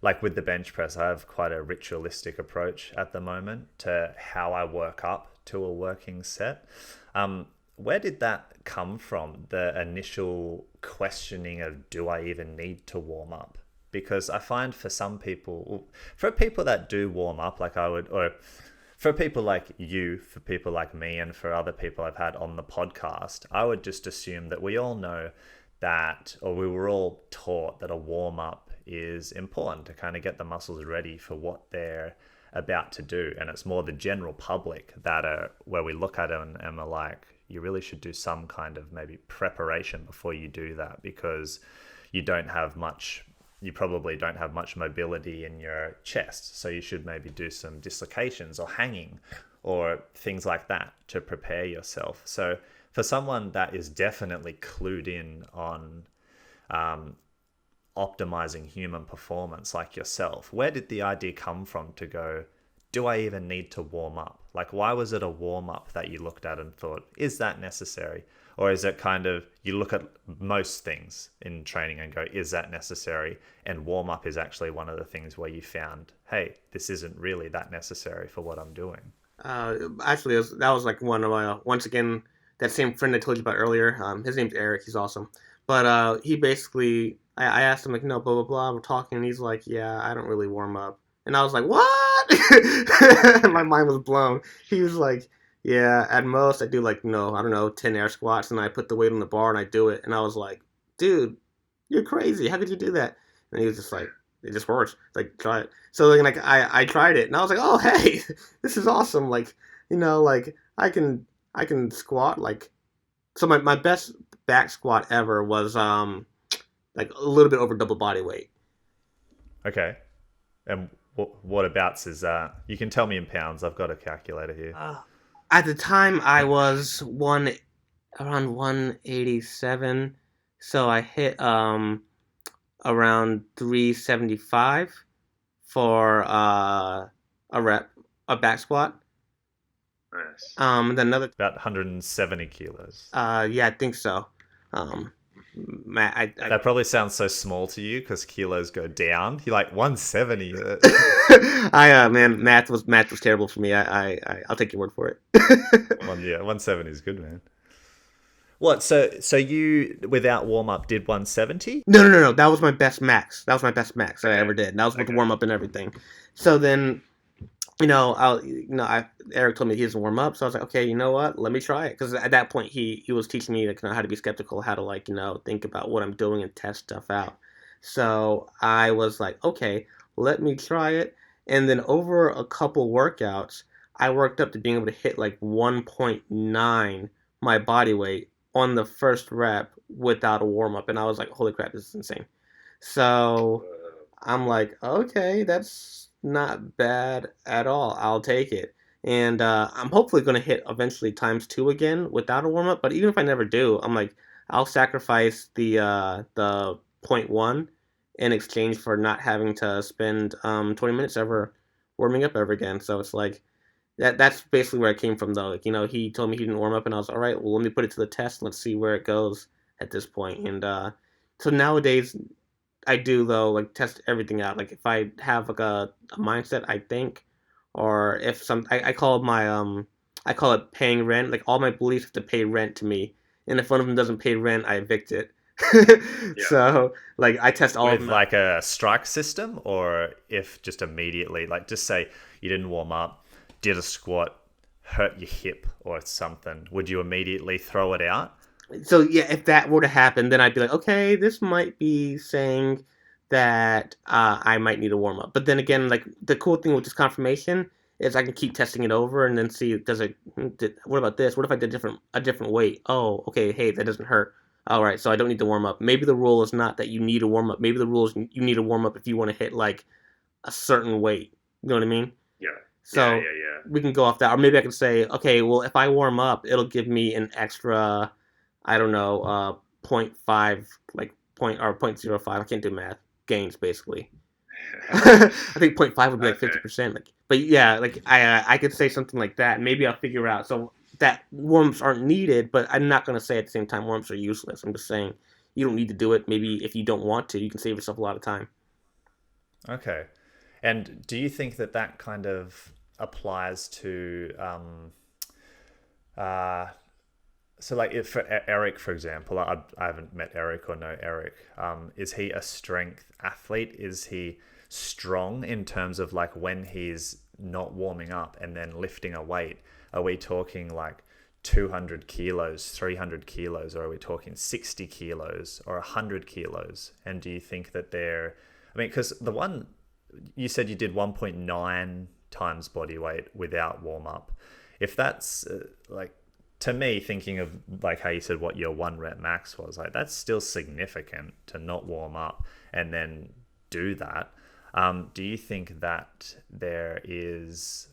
like with the bench press, I have quite a ritualistic approach at the moment to how I work up to a working set. Where did that come from? The initial questioning of, do I even need to warm up? Because I find for people that do warm up, like I would, or for people like you, for people like me, and for other people I've had on the podcast, I would just assume that we all know that, or we were all taught that a warm up is important to kind of get the muscles ready for what they're about to do. And it's more the general public that are where we look at it and are like, you really should do some kind of maybe preparation before you do that, because you probably don't have much mobility in your chest. So you should maybe do some dislocations or hanging or things like that to prepare yourself. So for someone that is definitely clued in on optimizing human performance like yourself, where did the idea come from to go, do I even need to warm up? Like, why was it a warm up that you looked at and thought, is that necessary? Or is it kind of, you look at most things in training and go, is that necessary? And warm up is actually one of the things where you found, hey, this isn't really that necessary for what I'm doing. Actually, that was like one of my, once again, that same friend I told you about earlier. His name's Eric. He's awesome. But he basically, I asked him, like, blah, blah, blah. We're talking, and he's like, yeah, I don't really warm up. And I was like, what? My mind was blown. He was like, yeah, at most I do I don't know, 10 air squats, and I put the weight on the bar and I do it. And I was like, dude, you're crazy. How could you do that? And he was just like, it just works. Like, try it. So I tried it, and I was like, oh, hey, this is awesome. I can squat so my best back squat ever was a little bit over double body weight. Okay. And whatabouts is that? You can tell me in pounds. I've got a calculator here. At the time, I was around 187, so I hit around 375 for a back squat. Nice. Then another about 170 kilos. Yeah, I think so. Matt, that probably sounds so small to you because kilos go down. You're like 170. Man, math was terrible for me. I'll take your word for it. 170 is good, man. What? So you without warm up did 170? No. That was my best max. That was my best max that I Okay. ever did. And that was with Okay. warm up and everything. So then, Eric told me he doesn't warm up, so I was like, okay, you know what? Let me try it. Because at that point, he was teaching me like, how to be skeptical, how to think about what I'm doing and test stuff out. So I was like, okay, let me try it. And then over a couple workouts, I worked up to being able to hit like 1.9 my body weight on the first rep without a warm up, and I was like, holy crap, this is insane. So I'm like, okay, that's not bad at all. I'll take it. And I'm hopefully going to hit eventually times two again without a warm up. But even if I never do, I'm like, I'll sacrifice the point one in exchange for not having to spend 20 minutes ever warming up ever again. So it's like that's basically where I came from though. Like, he told me he didn't warm up, and I was all right. Well, let me put it to the test. Let's see where it goes at this point. And so nowadays I do though, like test everything out. Like if I have like a mindset, I think, or if I call I call it paying rent. Like all my beliefs have to pay rent to me, and if one of them doesn't pay rent, I evict it. Yeah. So like I test all of With them. like a strike system, or if just immediately, like just say you didn't warm up, did a squat, hurt your hip or something, would you immediately throw it out? So yeah, if that were to happen, then I'd be like, okay, this might be saying that I might need a warm up. But then again, like the cool thing with this confirmation is I can keep testing it over and then see does it. What about this? What if I did a different weight? Oh, okay, hey, that doesn't hurt. All right, so I don't need to warm up. Maybe the rule is not that you need a warm up. Maybe the rule is you need a warm up if you want to hit like a certain weight. You know what I mean? Yeah. So we can go off that, or maybe I can say, okay, well, if I warm up, it'll give me an extra, I don't know, point 0.5, like point or 0.05. I can't do math. Gains basically. I think point 0.5 would be like 50%. Like, but yeah, like I could say something like that. Maybe I'll figure out so that warm-ups aren't needed, but I'm not gonna say at the same time warm-ups are useless. I'm just saying you don't need to do it. Maybe if you don't want to, you can save yourself a lot of time. Okay. And do you think that that kind of applies to uh, so like if for Eric, for example, I haven't met Eric or know Eric. Is he a strength athlete? Is he strong in terms of like when he's not warming up and then lifting a weight? Are we talking like 200 kilos, 300 kilos, or are we talking 60 kilos or 100 kilos? And do you think that they're, I mean, because the one you said you did 1.9 times body weight without warm up. If that's like, to me, thinking of like how you said what your one rep max was, like that's still significant to not warm up and then do that. Do you think that there is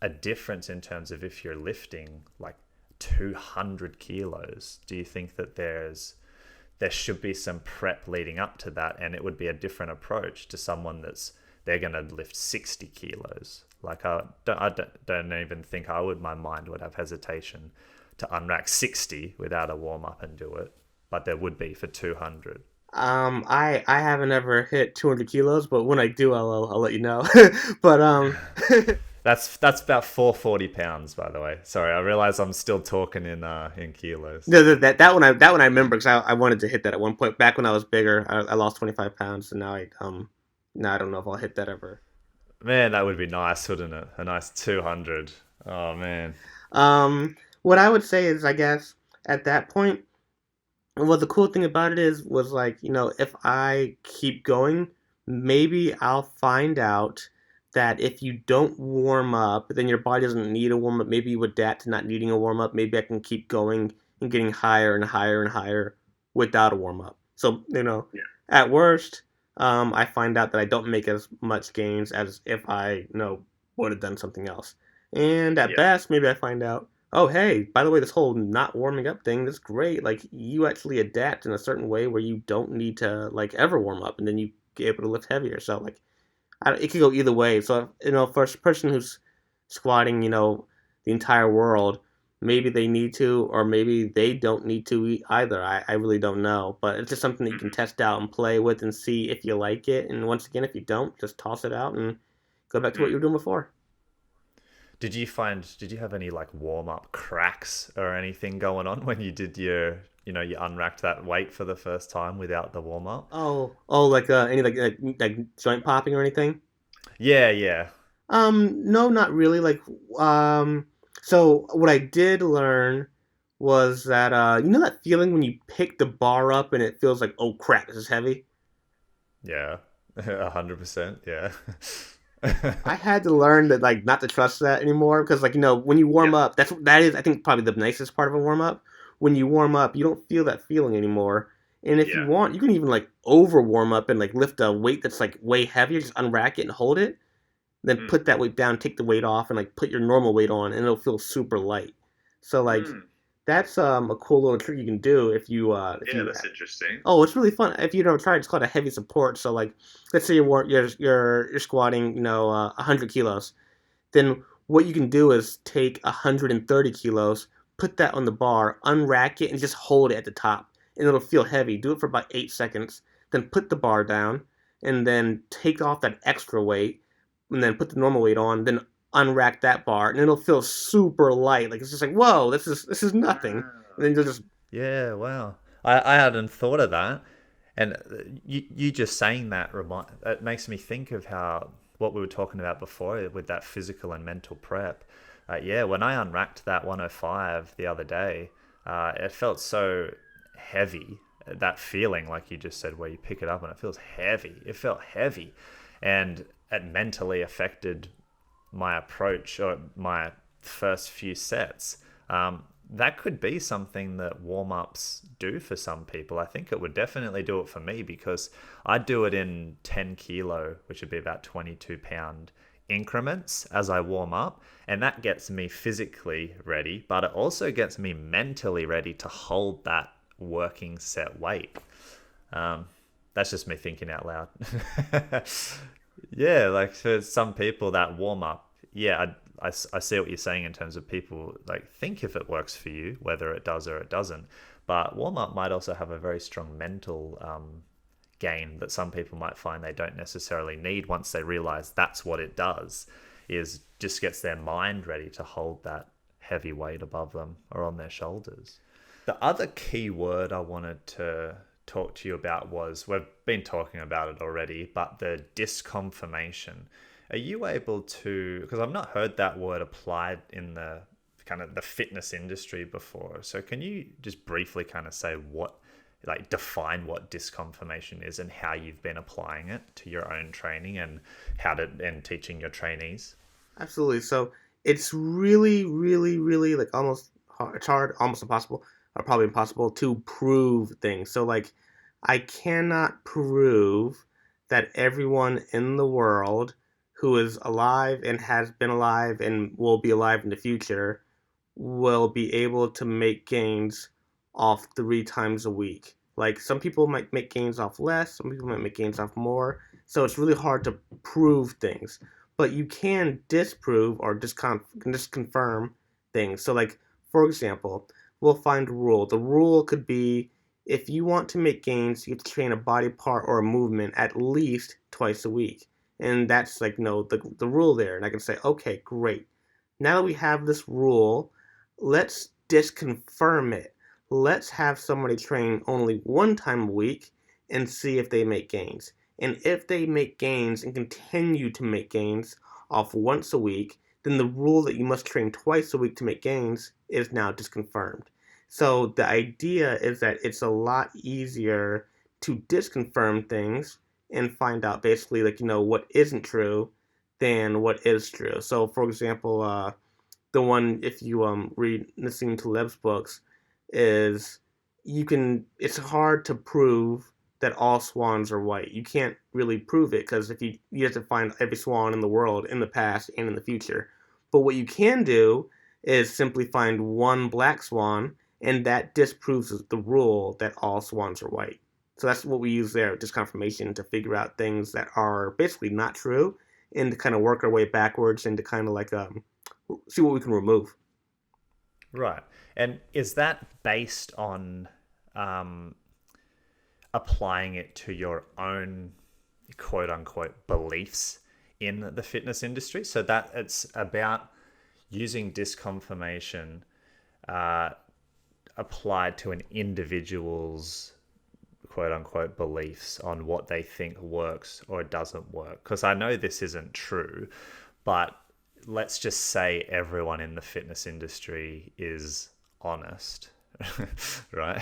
a difference in terms of if you're lifting like 200 kilos? Do you think that there should be some prep leading up to that, and it would be a different approach to someone that's they're going to lift 60 kilos? Like I don't even think my mind would have hesitation to unrack 60 without a warm up and do it, but there would be for 200. I haven't ever hit 200 kilos, but when I do, I'll let you know. But That's about 440 pounds, by the way. Sorry, I realize I'm still talking in kilos. no, that one I remember because I wanted to hit that at one point back when I was bigger. I lost 25 pounds, and now I don't know if I'll hit that ever. Man, that would be nice, wouldn't it? A nice 200. Oh man. What I would say is, I guess at that point, well, the cool thing about it was like, if I keep going, maybe I'll find out that if you don't warm up, then your body doesn't need a warm up. Maybe you adapt to not needing a warm up. Maybe I can keep going and getting higher and higher and higher without a warm up. So, yeah. At worst, I find out that I don't make as much gains as if I, would have done something else. And at best, maybe I find out, oh, hey, by the way, this whole not warming up thing, that's great. Like, you actually adapt in a certain way where you don't need to, like, ever warm up, and then you get able to lift heavier. So, like, it could go either way. So, for a person who's squatting, the entire world, maybe they need to, or maybe they don't need to eat either. I really don't know. But it's just something that you can test out and play with and see if you like it. And once again, if you don't, just toss it out and go back to what you were doing before. Did you have any like warm up cracks or anything going on when you did your, you unracked that weight for the first time without the warm up? Oh, like any like joint popping or anything? Yeah, yeah. No, not really. Um, so what I did learn was that you know that feeling when you pick the bar up and it feels like, oh crap, this is heavy. Yeah. 100%. Yeah. I had to learn that like not to trust that anymore because like when you warm Yeah. up, that is I think probably the nicest part of a warm up. When you warm up, you don't feel that feeling anymore. And if you Yeah. want, you can even like over warm up and like lift a weight that's like way heavier, just unrack it and hold it, then Mm. put that weight down, take the weight off, and like put your normal weight on, and it'll feel super light. So like Mm. that's a cool little trick you can do if Yeah, you. that's interesting. Oh, it's really fun if you don't try it. It's called a heavy support. So like, let's say you're squatting 100 kilos, then what you can do is take 130 kilos, put that on the bar, unrack it, and just hold it at the top, and it'll feel heavy. Do it for about 8 seconds, then put the bar down, and then take off that extra weight, and then put the normal weight on, then unrack that bar, and it'll feel super light. Like it's just like, whoa, this is nothing. And Wow. then you'll just Yeah, wow. I hadn't thought of that. And you just saying that it makes me think of how what we were talking about before with that physical and mental prep. Yeah, when I unracked that 105 the other day, it felt so heavy. That feeling, like you just said, where you pick it up and it feels heavy. It felt heavy, and it mentally affected my approach or my first few sets. That could be something that warm ups do for some people. I think it would definitely do it for me because I do it in 10 kilo, which would be about 22-pound increments as I warm up. And that gets me physically ready, but it also gets me mentally ready to hold that working set weight. Um, that's just me thinking out loud. Yeah, like for some people, that warm up, yeah, I see what you're saying in terms of people like think if it works for you, whether it does or it doesn't. But warm up might also have a very strong mental gain that some people might find they don't necessarily need once they realize that's what it does, is just gets their mind ready to hold that heavy weight above them or on their shoulders. The other key word I wanted to talk to you about was, we've been talking about it already, but the disconfirmation. Are you able to, because I've not heard that word applied in the kind of the fitness industry before. So can you just briefly kind of say like define what disconfirmation is and how you've been applying it to your own training and and teaching your trainees? absolutely. So it's really, really, really like almost hard, it's hard, almost impossible, or probably impossible to prove things. So like, I cannot prove that everyone in the world who is alive and has been alive and will be alive in the future will be able to make gains off 3 times a week. Like some people might make gains off less, some people might make gains off more. So it's really hard to prove things. But you can disprove or disconfirm things. So like for example, we'll find a rule. The rule could be if you want to make gains, you have to train a body part or a movement at least twice a week. And that's like no the rule there. And I can say, okay, great. Now that we have this rule, let's disconfirm it. Let's have somebody train only 1 time a week and see if they make gains. And if they make gains and continue to make gains off once a week, then the rule that you must train twice a week to make gains is now disconfirmed. So the idea is that it's a lot easier to disconfirm things and find out basically like what isn't true than what is true. So for example, the one if you read Nassim Taleb's books is it's hard to prove that all swans are white. You can't really prove it because if you have to find every swan in the world in the past and in the future. But what you can do is simply find one black swan and that disproves the rule that all swans are white. So that's what we use there, just confirmation to figure out things that are basically not true and to kind of work our way backwards and to kind of like see what we can remove. Right. And is that based on um, applying it to your own quote unquote beliefs in the fitness industry? So that it's about using disconfirmation uh, applied to an individual's quote unquote beliefs on what they think works or doesn't work. Because I know this isn't true, but let's just say everyone in the fitness industry is honest, right?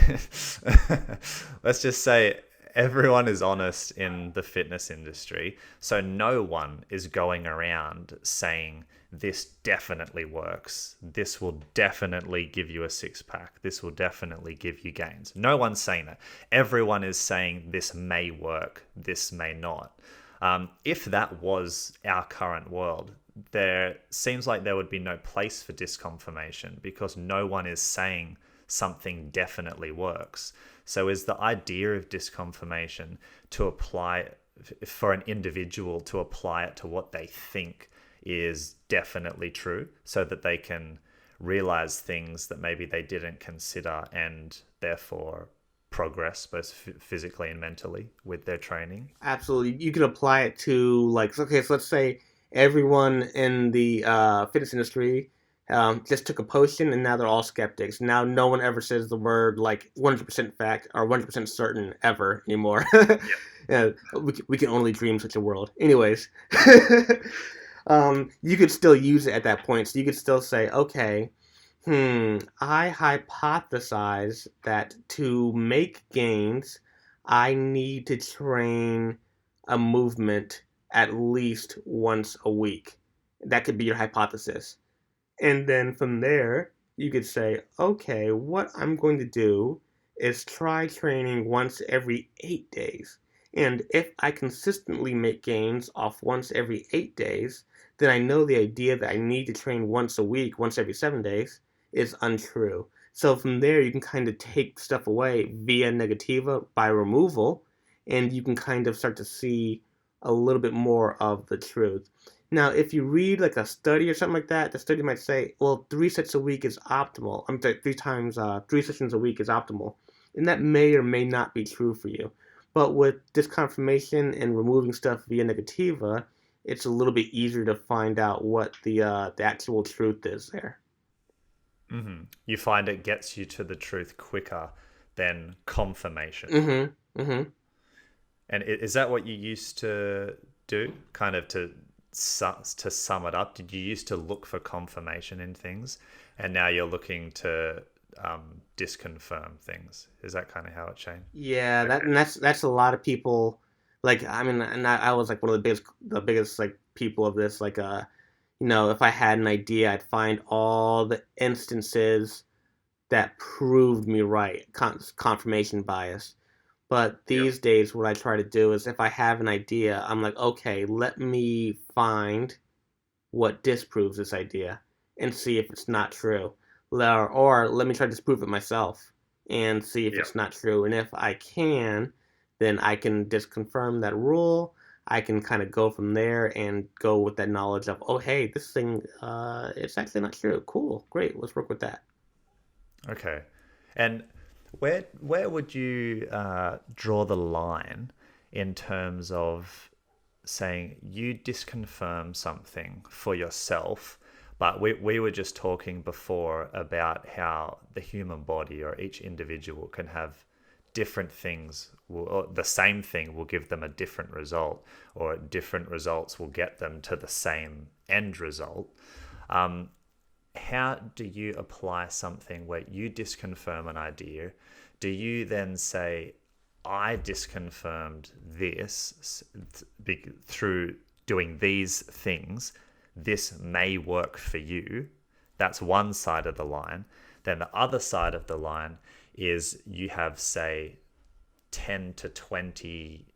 Let's just say everyone is honest in the fitness industry. So no one is going around saying this definitely works. This will definitely give you a six pack. This will definitely give you gains. No one's saying that. Everyone is saying this may work. This may not. If that was our current world, there seems like there would be no place for disconfirmation because no one is saying something definitely works. So is the idea of disconfirmation to apply for an individual to apply it to what they think is definitely true so that they can realize things that maybe they didn't consider and therefore progress both physically and mentally with their training? Absolutely. You could apply it to, like, okay, so let's say everyone in the fitness industry just took a potion and now they're all skeptics. Now no one ever says the word like 100% fact or 100% certain ever anymore. Yeah, we can only dream such a world. Anyways, you could still use it at that point. So you could still say, okay, I hypothesize that to make gains, I need to train a movement at least once a week. That could be your hypothesis. And then from there, you could say, okay, what I'm going to do is try training once every 8 days. And if I consistently make gains off once every 8 days, then I know the idea that I need to train once a week, once every 7 days, is untrue. So from there, you can kind of take stuff away via negativa by removal, and you can kind of start to see a little bit more of the truth. Now, if you read like a study or something like that, the study might say, well, 3 sets a week is optimal. I'm sorry, 3 sessions a week is optimal. And that may or may not be true for you. But with disconfirmation and removing stuff via negativa, it's a little bit easier to find out what the actual truth is there. Mm-hmm. You find it gets you to the truth quicker than confirmation. Mm-hmm. Mm-hmm. And is that what you used to do, kind of to sum it up? Did you used to look for confirmation in things, and now you're looking to disconfirm things? Is that kind of how it changed? Yeah, that's a lot of people. Like, I mean, and I was like one of the biggest like people of this. Like, if I had an idea, I'd find all the instances that proved me right. Confirmation bias. But Yep. these days, what I try to do is if I have an idea, I'm like, okay, let me find what disproves this idea and see if it's not true. Or let me try to disprove it myself and see if Yep. it's not true. And if I can, then I can disconfirm that rule. I can kind of go from there and go with that knowledge of, oh, hey, this thing, it's actually not true. Cool, great, let's work with that. Okay. And where would you draw the line in terms of saying you disconfirm something for yourself? But we were just talking before about how the human body or each individual can have different things, or the same thing will give them a different result, or different results will get them to the same end result. How do you apply something where you disconfirm an idea? Do you then say, I disconfirmed this through doing these things? This may work for you. That's one side of the line. Then the other side of the line is you have, say, 10 to 20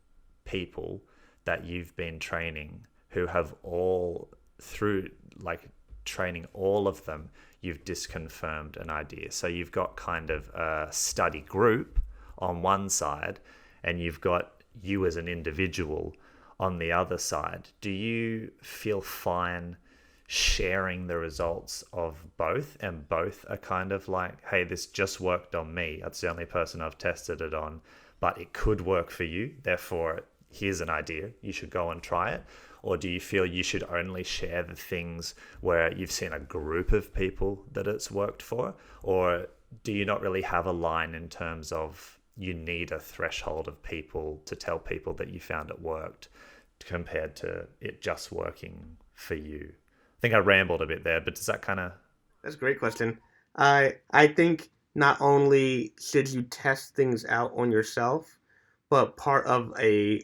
people that you've been training who have all, through like training all of them, you've disconfirmed an idea. So you've got kind of a study group on one side and you've got you as an individual on the other side. Do you feel fine sharing the results of both, and both are kind of like, hey, this just worked on me, that's the only person I've tested it on, but it could work for you, therefore here's an idea, you should go and try it? Or do you feel you should only share the things where you've seen a group of people that it's worked for? Or do you not really have a line in terms of you need a threshold of people to tell people that you found it worked compared to it just working for you? I think I rambled a bit there, but does that kind of... That's a great question. I think not only should you test things out on yourself, but part of a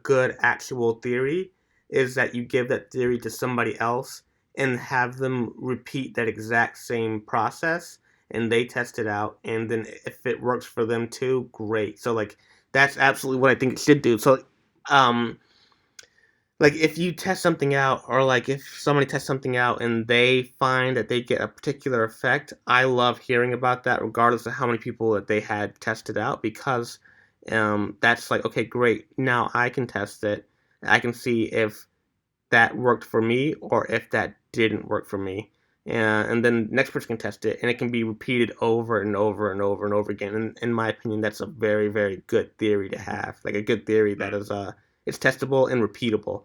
good actual theory is that you give that theory to somebody else and have them repeat that exact same process and they test it out, and then if it works for them too, great. So like that's absolutely what I think it should do. So um like if you test something out, or like if somebody tests something out and they find that they get a particular effect, I love hearing about that regardless of how many people that they had tested out, because that's like, okay, great, now I can test it. I can see if that worked for me or if that didn't work for me. And then next person can test it, and it can be repeated over and over and over and over again. And in my opinion, that's a very, very good theory to have. Like a good theory that is it's testable and repeatable.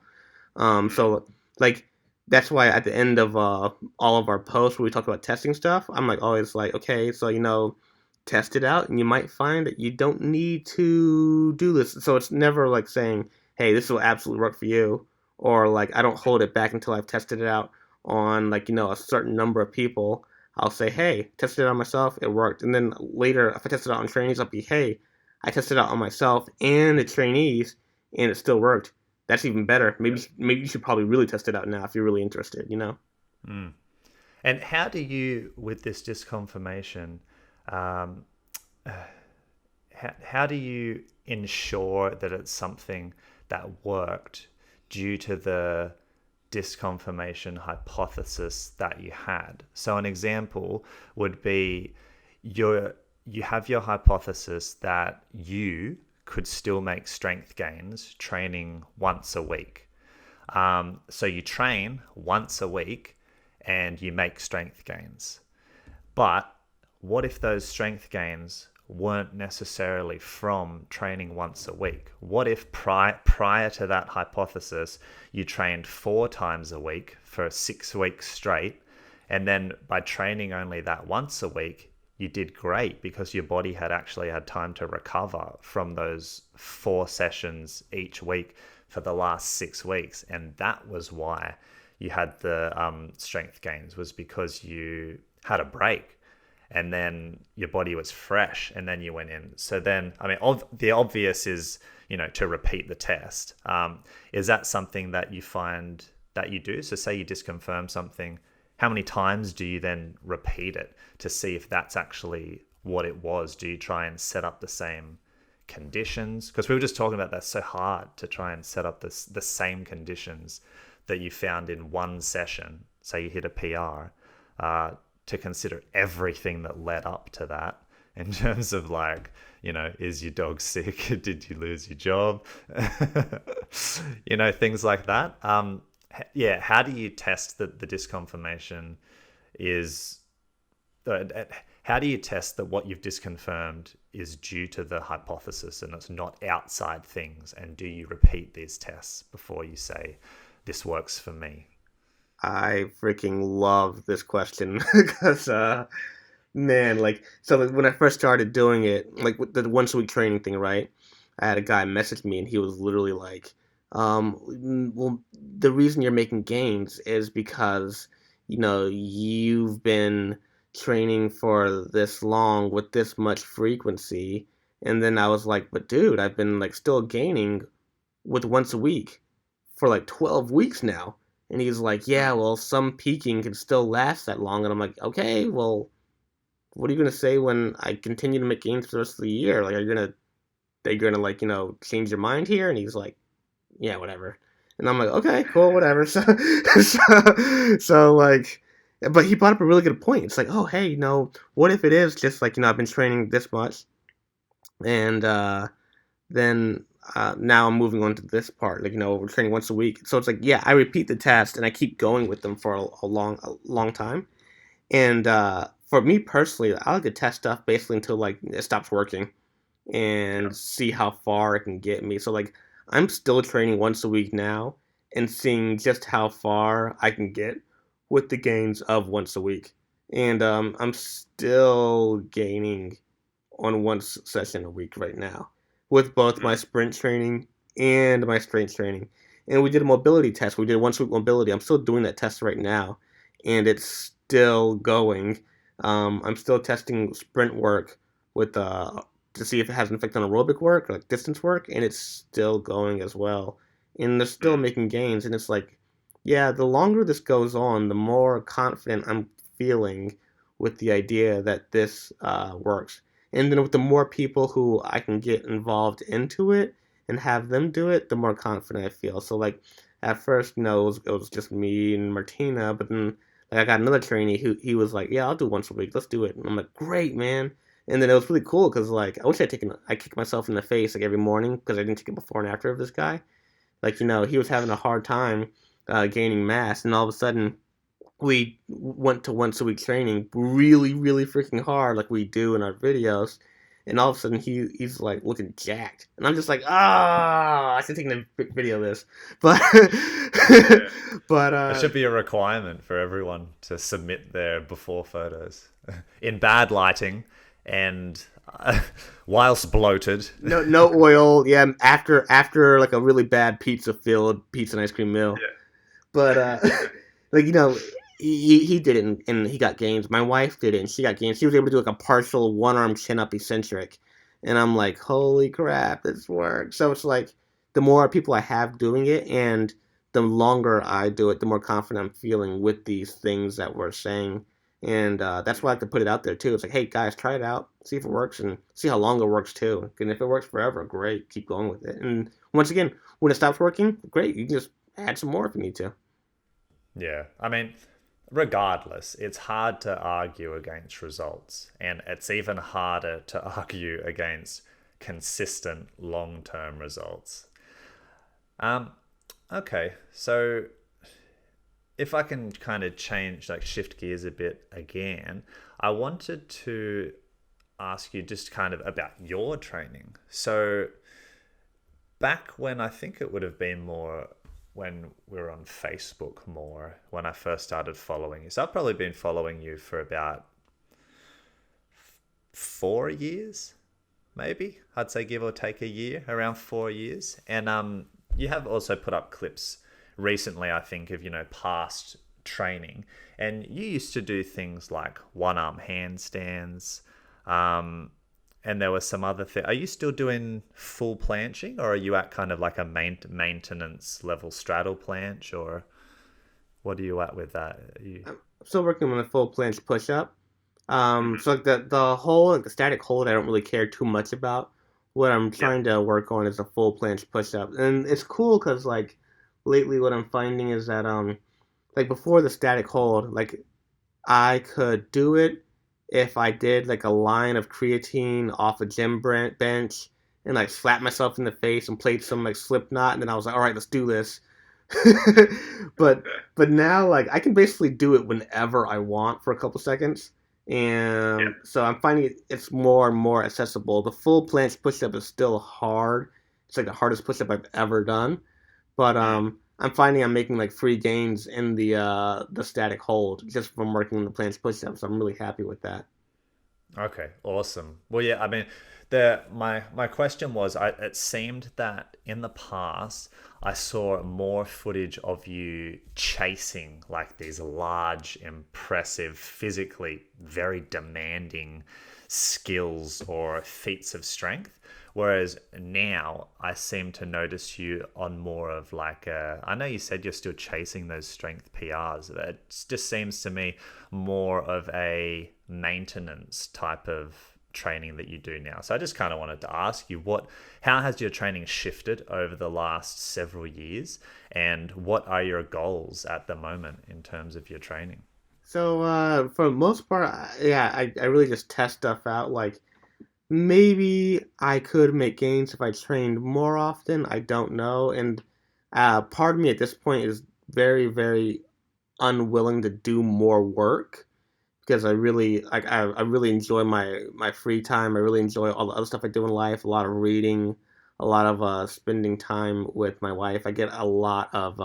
So like that's why at the end of all of our posts where we talk about testing stuff, I'm like always like, okay, so test it out, and you might find that you don't need to do this. So it's never like saying, hey, this will absolutely work for you, or like I don't hold it back until I've tested it out on like a certain number of people. I'll say, hey, tested it on myself, it worked, and then later if I test it out on trainees, I'll be, hey, I tested it out on myself and the trainees, and it still worked. That's even better. Maybe you should probably really test it out now if you're really interested. Mm. And how do you, with this disconfirmation, um, how do you ensure that it's something that worked due to the disconfirmation hypothesis that you had? So an example would be you have your hypothesis that you could still make strength gains training once a week. So you train once a week and you make strength gains. But what if those strength gains weren't necessarily from training once a week? What if prior to that hypothesis, you trained 4 times a week for 6 weeks straight, and then by training only that once a week, you did great because your body had actually had time to recover from those 4 sessions each week for the last 6 weeks. And that was why you had the strength gains, was because you had a break and then your body was fresh and then you went in. So then, I mean, the obvious is, to repeat the test. Is that something that you find that you do? So say you disconfirm something, how many times do you then repeat it to see if that's actually what it was? Do you try and set up the same conditions? Because we were just talking about that's so hard to try and set up the same conditions that you found in one session. Say you hit a PR, to consider everything that led up to that in terms of like, is your dog sick? Did you lose your job? Things like that. Yeah, how do you test that the disconfirmation is... How do you test that what you've disconfirmed is due to the hypothesis and it's not outside things? And do you repeat these tests before you say, this works for me? I freaking love this question because, man, like, so like, when I first started doing it, like with the once a week training thing, right? I had a guy message me and he was literally like, well, the reason you're making gains is because, you've been training for this long with this much frequency. And then I was like, but dude, I've been like still gaining with once a week for like 12 weeks now. And he's like, yeah, well, some peaking can still last that long. And I'm like, okay, well, what are you gonna say when I continue to make gains for the rest of the year? Like, are you gonna like, change your mind here? And he's like, yeah, whatever. And I'm like, okay, cool, whatever. So like, but he brought up a really good point. It's like, oh, hey, what if it is just like, I've been training this much, and then now I'm moving on to this part. Like, we're training once a week. So it's like, yeah, I repeat the test and I keep going with them for a long time. And for me personally, I like to test stuff basically until like it stops working and see how far it can get me. So like, I'm still training once a week now, and seeing just how far I can get with the gains of once a week. And I'm still gaining on one session a week right now with both my Mm. sprint training and my strength training. And we did a mobility test. We did a once a week mobility. I'm still doing that test right now, and it's still going. I'm still testing sprint work with to see if it has an effect on aerobic work, like distance work, and it's still going as well. And they're still Mm. making gains, and it's like, yeah, the longer this goes on, the more confident I'm feeling with the idea that this works. And then with the more people who I can get involved into it and have them do it, the more confident I feel. So like at first, it was just me and Martina, but then like I got another trainee who he was like, yeah, I'll do once a week. Let's do it. And I'm like, great, man. And then it was really cool because like I wish I kicked myself in the face like every morning because I didn't take it before and after of this guy. Like he was having a hard time gaining mass, and all of a sudden we went to once a week training really, really freaking hard like we do in our videos. And all of a sudden he's like looking jacked. And I'm just like, I should take a video of this. But Yeah. but It should be a requirement for everyone to submit their before photos in bad lighting and whilst bloated. no oil, yeah, after like a really bad pizza and ice cream meal. But like he did it and he got gains. My wife did it and she got gains. She was able to do like a partial one arm chin up eccentric, and I'm like, holy crap, this works. So it's like the more people I have doing it, and the longer I do it, the more confident I'm feeling with these things that we're saying. And that's why I like to put it out there too. It's like, hey guys, try it out, see if it works, and see how long it works too. And if it works forever, great, keep going with it. And once again, when it stops working, great, you can just add some more if you need to. Yeah. I mean, regardless, it's hard to argue against results, and it's even harder to argue against consistent long term results. Um, okay, so if I can kind of change, like shift gears a bit again, I wanted to ask you just kind of about your training. So back when I think it would have been more when we were on Facebook more, when I first started following you. So I've probably been following you for about 4 years, maybe. I'd say give or take a year, around 4 years. And you have also put up clips recently, I think, of, past training. And you used to do things like one-arm handstands, and there was some other thing. Are you still doing full planching, or are you at kind of like a maintenance level straddle planche, or what are you at with that? I'm still working on a full planche push up. So like the whole like the static hold, I don't really care too much about. What I'm Yeah. trying to work on is a full planche push up, and it's cool because like lately what I'm finding is that like before the static hold, like I could do it if I did like a line of creatine off a gym bench and like slap myself in the face and played some like Slipknot, and then I was like, all right, let's do this. but but now like I can basically do it whenever I want for a couple seconds, Yeah. and so I'm finding it's more and more accessible. The full planche push-up is still hard. It's like the hardest push-up I've ever done, but Mm. I'm finding I'm making like free gains in the static hold just from working on the planche push-up. So I'm really happy with that. Okay, awesome. Well, yeah, I mean, my question was, it seemed that in the past I saw more footage of you chasing like these large, impressive, physically very demanding skills or feats of strength. Whereas now I seem to notice you on more of like I know you said you're still chasing those strength PRs. But it just seems to me more of a maintenance type of training that you do now. So I just kind of wanted to ask you how has your training shifted over the last several years, and what are your goals at the moment in terms of your training? So for the most part, yeah, I really just test stuff out. Like maybe I could make gains if I trained more often. I don't know, and part of me at this point is very, very unwilling to do more work because I really like I really enjoy my free time. I really enjoy all the other stuff I do in life. A lot of reading, a lot of spending time with my wife. I get a lot of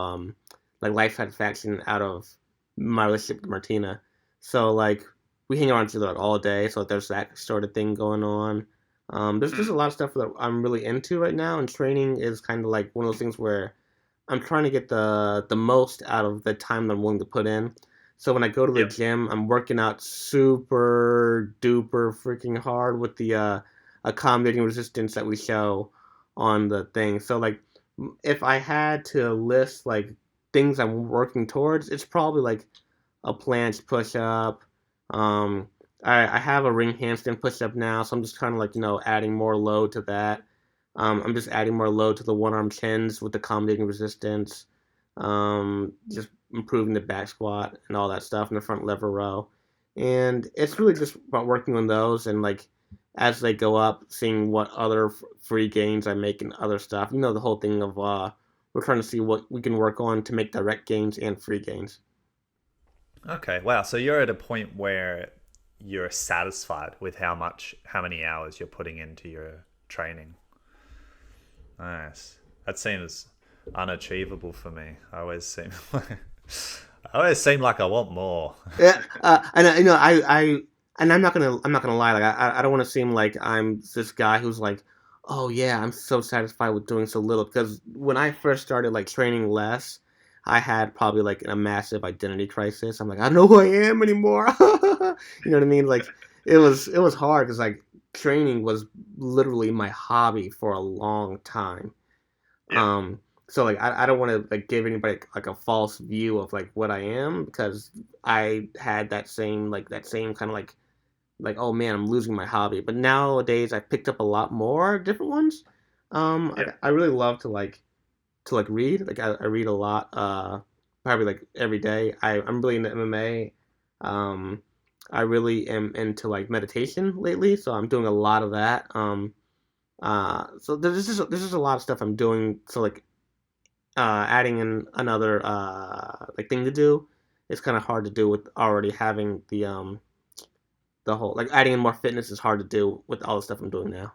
like life satisfaction out of my relationship with Martina. So like we hang around each other like, all day. So there's that sort of thing going on. There's a lot of stuff that I'm really into right now, and training is kind of like one of those things where I'm trying to get the most out of the time that I'm willing to put in. So when I go to the Yep. gym, I'm working out super duper freaking hard with the accommodating resistance that we show on the thing. So like if I had to list like things I'm working towards, it's probably like a planche push up. Um, I have a ring handstand push up now, so I'm just kind of like adding more load to that. I'm just adding more load to the one arm chins with accommodating resistance. Just improving the back squat and all that stuff in the front lever row. And it's really just about working on those and like as they go up, seeing what other free gains I make and other stuff. The whole thing of we're trying to see what we can work on to make direct gains and free gains. Okay. Wow. So you're at a point where you're satisfied with how many hours you're putting into your training. Nice. That seems unachievable for me. I always seem like I want more. Yeah, and and I'm not gonna lie. Like I don't want to seem like I'm this guy who's like, oh yeah, I'm so satisfied with doing so little. Because when I first started like training less, I had probably like a massive identity crisis. I'm like, I don't know who I am anymore. You know what I mean? Like it was hard because like training was literally my hobby for a long time. Yep. So like I don't want to like give anybody like a false view of like what I am because I had that same kind of like oh man, I'm losing my hobby. But nowadays I picked up a lot more different ones. Yep. I really love to like read. Like I read a lot probably like every day. I'm really into MMA. Um I really am into like meditation lately, so I'm doing a lot of that. So there's just a lot of stuff I'm doing. So like adding in another like thing to do, it's kind of hard to do with already having the whole like adding in more fitness is hard to do with all the stuff I'm doing now.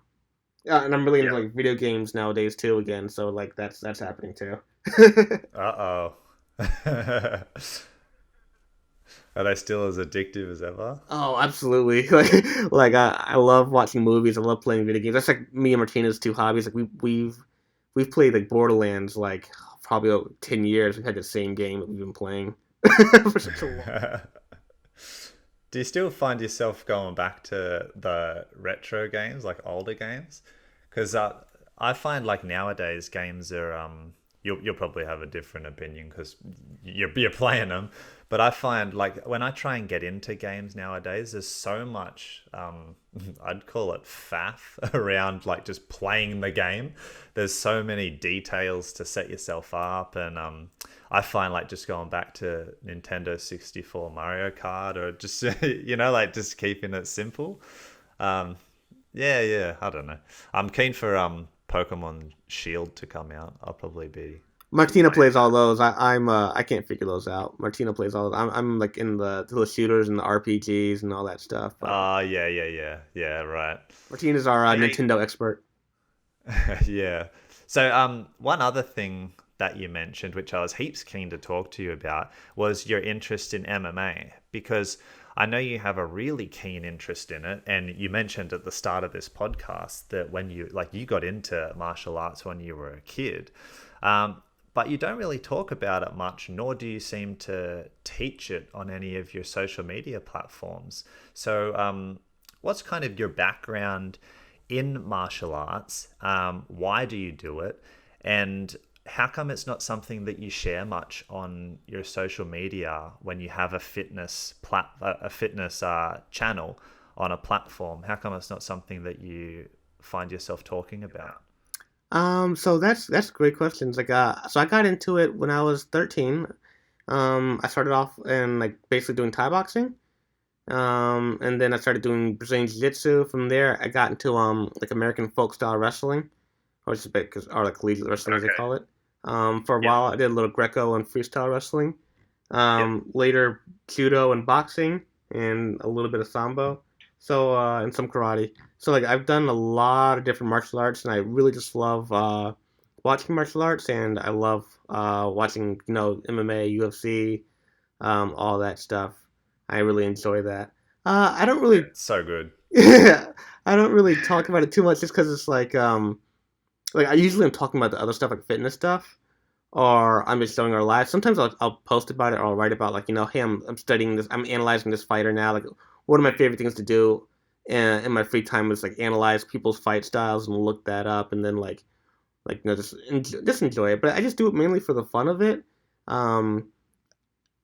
And I'm really into Yep. like video games nowadays too again, so like that's happening too. Uh oh. Are they still as addictive as ever? Oh, absolutely! Like I love watching movies. I love playing video games. That's like me and Martina's two hobbies. Like we've played like Borderlands like probably over 10 years. We've had the same game that we've been playing for such a long. Do you still find yourself going back to the retro games, like older games? Because I find like nowadays games are you'll probably have a different opinion because you're playing them, but I find like when I try and get into games nowadays, there's so much I'd call it faff around like just playing the game. There's so many details to set yourself up, and I find like just going back to Nintendo 64 Mario Kart or just like just keeping it simple. Um, yeah, yeah, I don't know. I'm keen for Pokemon Shield to come out. I'll probably be Martina playing plays all that. those. I can't figure those out. Martina plays all those. I'm like in the shooters and the RPGs and all that stuff. But Yeah, yeah, yeah, yeah, right. Martina's our Yeah. Nintendo expert. Yeah. So, one other thing that you mentioned, which I was heaps keen to talk to you about, was your interest in MMA, because I know you have a really keen interest in it, and you mentioned at the start of this podcast that when you got into martial arts when you were a kid, but you don't really talk about it much, nor do you seem to teach it on any of your social media platforms. So, what's kind of your background in martial arts? Why do you do it? And how come it's not something that you share much on your social media when you have a fitness channel on a platform? How come it's not something that you find yourself talking about? So that's great questions. Like so I got into it when I was 13. I started off in like basically doing Thai boxing. And then I started doing Brazilian Jiu-Jitsu. From there, I got into like American folk style wrestling, or just because or like collegiate wrestling as they Okay. call it. For a Yep. while, I did a little Greco and freestyle wrestling. Yep. Later, judo and boxing, and a little bit of sambo. So and some karate. So like I've done a lot of different martial arts, and I really just love watching martial arts, and I love watching MMA, UFC, all that stuff. I really enjoy that. I don't Yeah, really so good. I don't really talk about it too much just because it's like I usually am talking about the other stuff like fitness stuff or I'm just showing our lives. Sometimes I'll post about it or I'll write about like hey I'm studying this, I'm analyzing this fighter now. Like one of my favorite things to do in my free time is like analyze people's fight styles and look that up and then just enjoy it. But I just do it mainly for the fun of it. Um,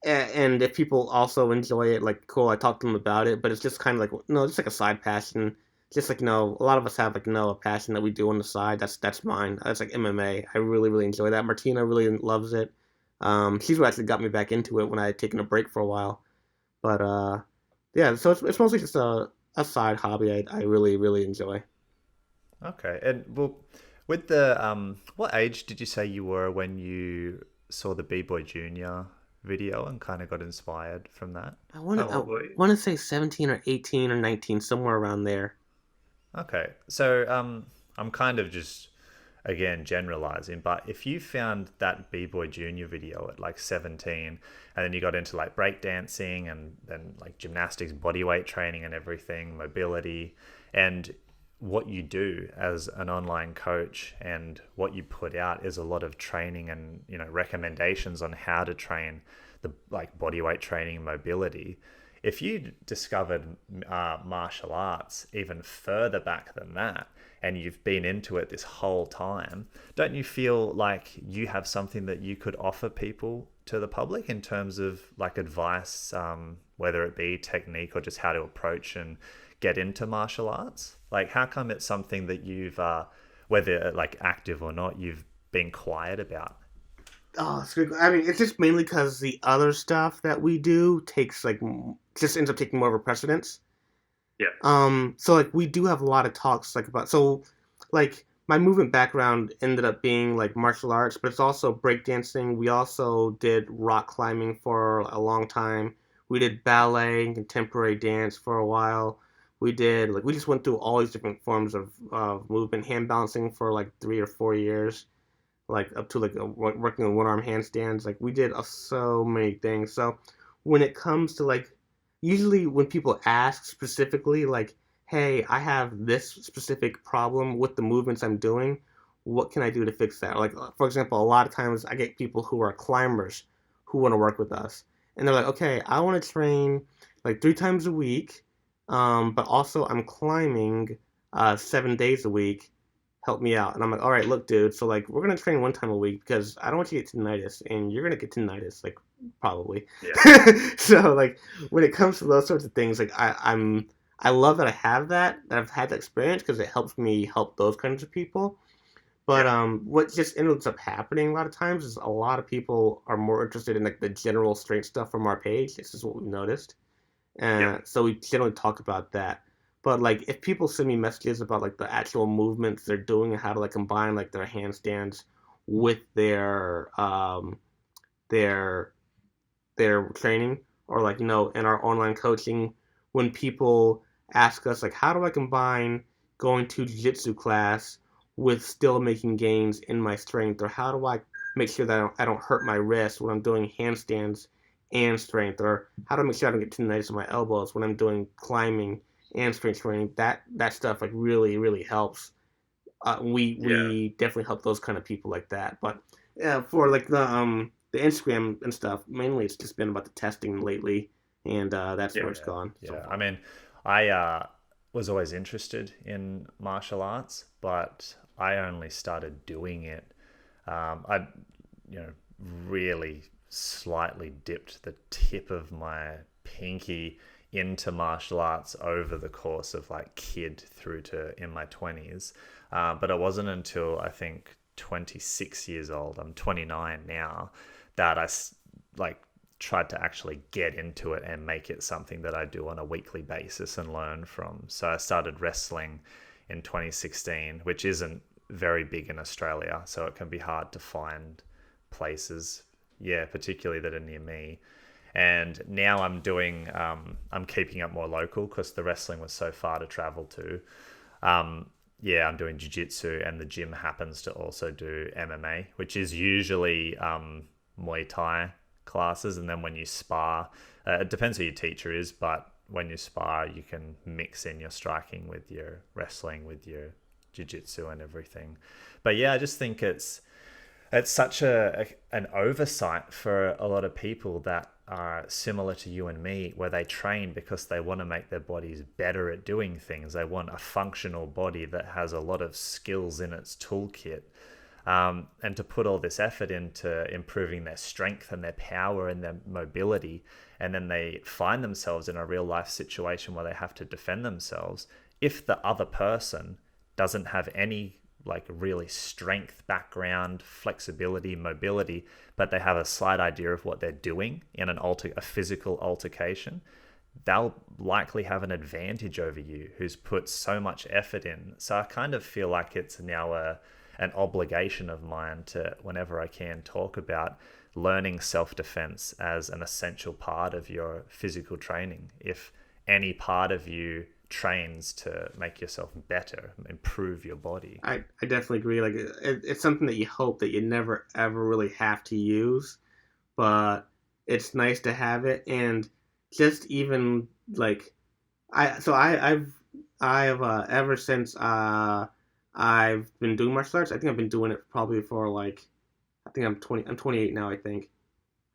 and if people also enjoy it, like cool, I talk to them about it. But it's just kind of like just like a side passion. Just like a lot of us have like a passion that we do on the side. That's mine. That's like MMA. I really really enjoy that. Martina really loves it. She's what actually got me back into it when I had taken a break for a while. But yeah, so it's mostly just a side hobby I really really enjoy. Okay. And well, with the what age did you say you were when you saw the B-Boy Junior video and kind of got inspired from that? I want to say 17 or 18 or 19, somewhere around there. Okay. So I'm kind of just again generalizing, but if you found that B-Boy Junior video at like 17 and then you got into like breakdancing and then like gymnastics, bodyweight training and everything, mobility, and what you do as an online coach and what you put out is a lot of training and recommendations on how to train the like bodyweight training and mobility. If you discovered martial arts even further back than that and you've been into it this whole time, don't you feel like you have something that you could offer people to the public in terms of like advice, whether it be technique or just how to approach and get into martial arts? Like, how come it's something that you've, whether like active or not, you've been quiet about? Oh, it's good. I mean, it's just mainly because the other stuff that we do takes just ends up taking more of a precedence. Yeah. So like we do have a lot of talks like about like my movement background ended up being like martial arts, but it's also breakdancing. We also did rock climbing for a long time. We did ballet and contemporary dance for a while. We just went through all these different forms of movement, hand balancing for like 3 or 4 years, like up to working on one arm handstands. Like we did so many things. So when it comes to like, usually when people ask specifically like, hey, I have this specific problem with the movements I'm doing. What can I do to fix that? Like for example, a lot of times I get people who are climbers who want to work with us, and they're like, okay, I want to train like 3 times a week, but also I'm climbing 7 days a week, help me out. And I'm like, all right, look, dude. So like, we're gonna train 1 time a week because I don't want you to get tinnitus, and you're gonna get tinnitus, like probably. Yeah. So like, when it comes to those sorts of things, like I love that I have that I've had that experience because it helps me help those kinds of people. But what just ends up happening a lot of times is a lot of people are more interested in like the general strength stuff from our page. This is what we've noticed. So we generally talk about that. But like if people send me messages about like the actual movements they're doing and how to like combine like their handstands with their their training, or like in our online coaching, when people ask us like how do I combine going to jiu-jitsu class with still making gains in my strength, or how do I make sure that I don't hurt my wrist when I'm doing handstands and strength, or how to make sure I don't get tendonitis in my elbows when I'm doing climbing and strength training. That stuff like really really helps. We definitely help those kind of people like that. But yeah, for like the Instagram and stuff, mainly it's just been about the testing lately, and that's where it's gone so Yeah. I far. mean, I was always interested in martial arts, but I only started doing it. I, you know, really slightly dipped the tip of my pinky into martial arts over the course of like kid through to in my 20s. But it wasn't until I think 26 years old, I'm 29 now, that like tried to actually get into it and make it something that I do on a weekly basis and learn from. So I started wrestling in 2016, which isn't very big in Australia, so it can be hard to find places, yeah, particularly that are near me. And now I'm keeping up more local because the wrestling was so far to travel to. Yeah, I'm doing jiu-jitsu, and the gym happens to also do MMA, which is usually Muay Thai classes. And then when you spar, it depends who your teacher is, but when you spar, you can mix in your striking with your wrestling, with your jiu-jitsu and everything. But yeah, I just think it's such an oversight for a lot of people that are similar to you and me, where they train because they want to make their bodies better at doing things. They want a functional body that has a lot of skills in its toolkit. And to put all this effort into improving their strength and their power and their mobility, and then they find themselves in a real life situation where they have to defend themselves. If the other person doesn't have any like really strength background, flexibility, mobility, but they have a slight idea of what they're doing in a physical altercation, they'll likely have an advantage over you who's put so much effort in. So I kind of feel like it's now an obligation of mine to, whenever I can, talk about learning self-defense as an essential part of your physical training. If any part of you trains to make yourself better, improve your body. I definitely agree. Like it's something that you hope that you never ever really have to use, but it's nice to have it. And just even like I've ever since I've been doing martial arts. I think I've been doing it probably for like I think I'm 28 now. I think.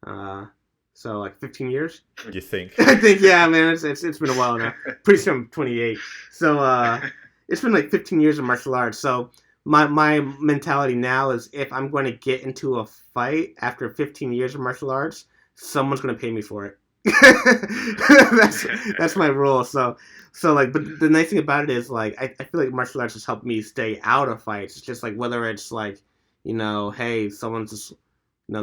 Uh, so like 15 years. You think? I think yeah, man. It's been a while now. Pretty sure I'm 28. So it's been like 15 years of martial arts. So my mentality now is if I'm going to get into a fight after 15 years of martial arts, someone's going to pay me for it. that's my rule. So like, but the nice thing about it is like I feel like martial arts has helped me stay out of fights. It's just like whether it's like hey, someone's just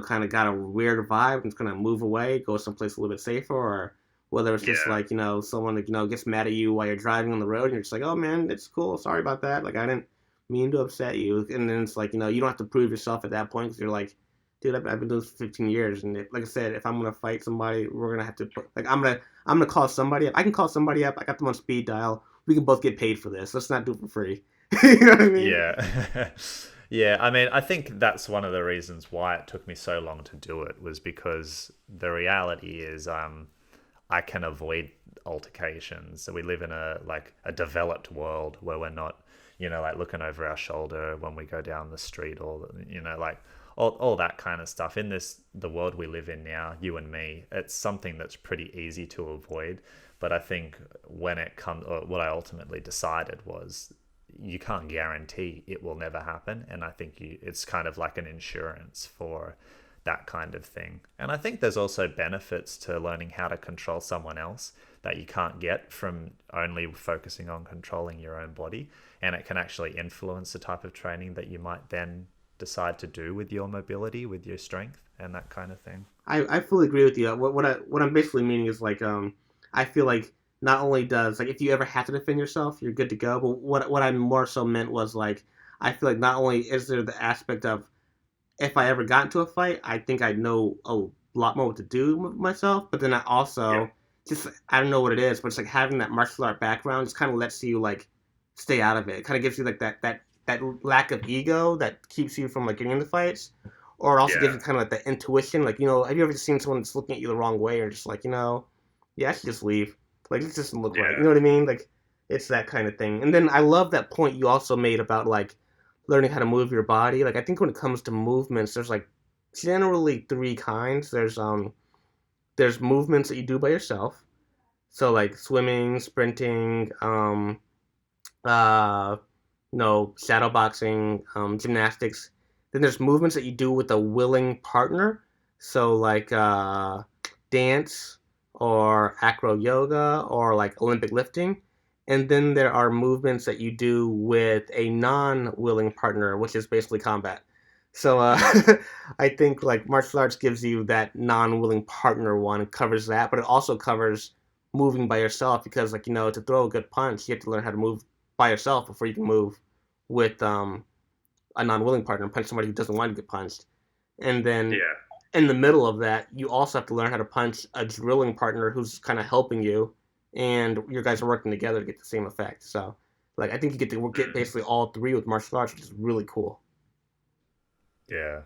kind of got a weird vibe and it's gonna move away, go someplace a little bit safer, or whether it's just like someone gets mad at you while you're driving on the road and you're just like, oh man, it's cool, sorry about that, like I didn't mean to upset you, and then it's like you don't have to prove yourself at that point because you're like, dude, I've been doing this for 15 years, and like I said, if I'm gonna fight somebody, we're gonna have to I'm gonna call somebody up. I can call somebody up. I got them on speed dial. We can both get paid for this. Let's not do it for free. You know what I mean? Yeah. Yeah, I mean, I think that's one of the reasons why it took me so long to do it, was because the reality is I can avoid altercations. So we live in a developed world where we're not, like looking over our shoulder when we go down the street, or, like all that kind of stuff. In the world we live in now, you and me, it's something that's pretty easy to avoid. But I think when it comes, or what I ultimately decided was, you can't guarantee it will never happen, and I think it's kind of like an insurance for that kind of thing. And I think there's also benefits to learning how to control someone else that you can't get from only focusing on controlling your own body, and it can actually influence the type of training that you might then decide to do with your mobility, with your strength, and that kind of thing. I fully agree with you. What I'm basically meaning is like I feel like not only does if you ever have to defend yourself, you're good to go. But what I more so meant was like I feel like not only is there the aspect of if I ever got into a fight, I think I know a lot more what to do with myself. But then I also just I don't know what it is, but it's like having that martial art background just kind of lets you like stay out of it. It kind of gives you like that lack of ego that keeps you from like getting into fights, or it also gives you kind of like that intuition. Like have you ever seen someone that's looking at you the wrong way, or just like I should just leave. Like, it just doesn't look right. You know what I mean? Like, it's that kind of thing. And then I love that point you also made about, like, learning how to move your body. Like, I think when it comes to movements, there's, like, generally three kinds. There's movements that you do by yourself. So, like, swimming, sprinting, shadow boxing, gymnastics. Then there's movements that you do with a willing partner. So, like, dance, or acro yoga, or like Olympic lifting. And then there are movements that you do with a non-willing partner, which is basically combat. So I think like martial arts gives you that non-willing partner one, covers that, but it also covers moving by yourself, because like to throw a good punch, you have to learn how to move by yourself before you can move with a non-willing partner and punch somebody who doesn't want to get punched. And then in the middle of that, you also have to learn how to punch a drilling partner who's kind of helping you, and your guys are working together to get the same effect. So, like, I think you get to get Mm. basically all three with martial arts, which is really cool. Yeah.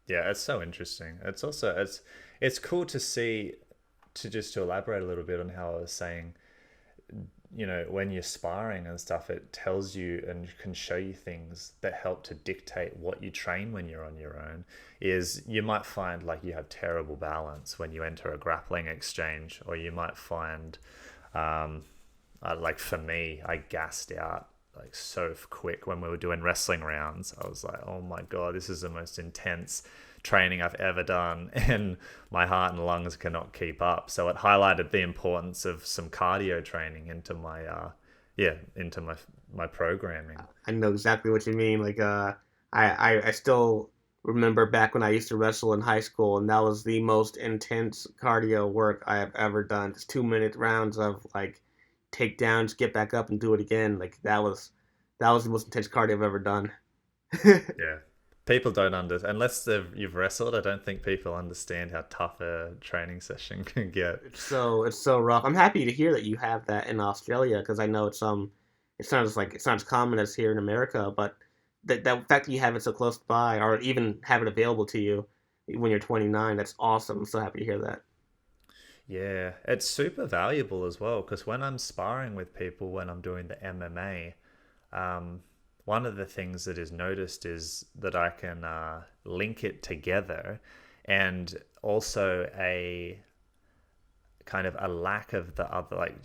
Yeah, it's so interesting. It's also it's cool to see, to elaborate a little bit on how I was saying, when you're sparring and stuff, it tells you and can show you things that help to dictate what you train when you're on your own. Is you might find like you have terrible balance when you enter a grappling exchange, or you might find, like for me, I gassed out like so quick when we were doing wrestling rounds. I was like, oh my God, this is the most intense training I've ever done, and my heart and lungs cannot keep up. So it highlighted the importance of some cardio training into my into my programming. I know exactly what you mean. Like, I still remember back when I used to wrestle in high school, and that was the most intense cardio work I have ever done. Just 2 minute rounds of like takedowns, get back up and do it again. Like that was the most intense cardio I've ever done. Yeah. People don't unless you've wrestled. I don't think people understand how tough a training session can get. It's so rough. I'm happy to hear that you have that in Australia because I know it's not as common as here in America, but that fact that you have it so close by or even have it available to you when you're 29, that's awesome. I'm so happy to hear that. Yeah, it's super valuable as well because when I'm sparring with people, when I'm doing the MMA, one of the things that is noticed is that I can link it together, and also a kind of a lack of the other, like,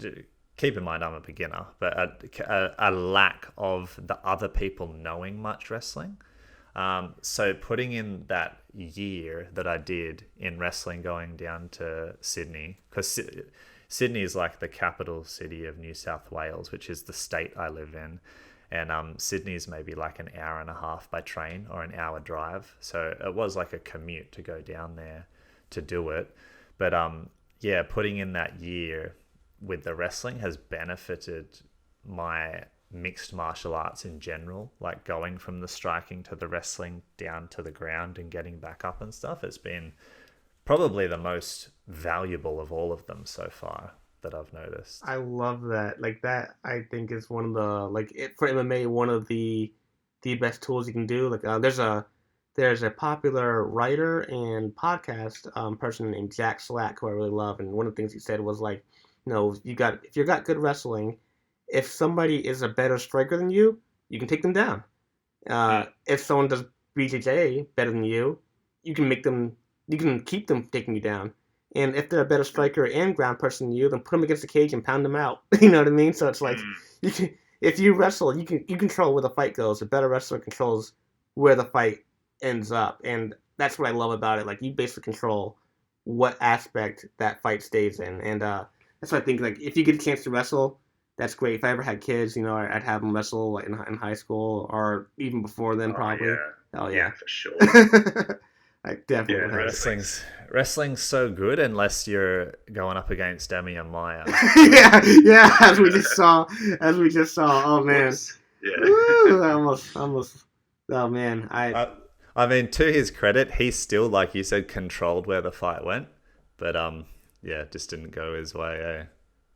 keep in mind I'm a beginner, but a lack of the other people knowing much wrestling. So putting in that year that I did in wrestling, going down to Sydney, because Sydney is like the capital city of New South Wales, which is the state I live in. And Sydney is maybe like an hour and a half by train or an hour drive. So it was like a commute to go down there to do it. But yeah, putting in that year with the wrestling has benefited my mixed martial arts in general, like going from the striking to the wrestling down to the ground and getting back up and stuff. It's been probably the most valuable of all of them so far that I've noticed. I love that. Like that, I think is one of the for MMA one of the best tools you can do. Like there's a popular writer and podcast person named Jack Slack who I really love, and one of the things he said was like, if you got good wrestling, if somebody is a better striker than you can take them down. Mm. If someone does BJJ better than you can make them, you can keep them taking you down. And if they're a better striker and ground person than you, then put them against the cage and pound them out. You know what I mean? So it's like Mm. you can, if you wrestle, you control where the fight goes. A better wrestler controls where the fight ends up, and that's what I love about it. Like you basically control what aspect that fight stays in, and that's why I think like if you get a chance to wrestle, that's great. If I ever had kids, I'd have them wrestle like in high school or even before then, Oh probably. yeah, Oh yeah, yeah, for sure. I definitely Yeah, would have. Wrestling's so good unless you're going up against Demi and Maya. Yeah, yeah. As we just saw. Oh man, Whoops. Yeah. Woo, almost. Oh man, I, I mean, to his credit, he still, like you said, controlled where the fight went, but yeah, it just didn't go his way. Eh?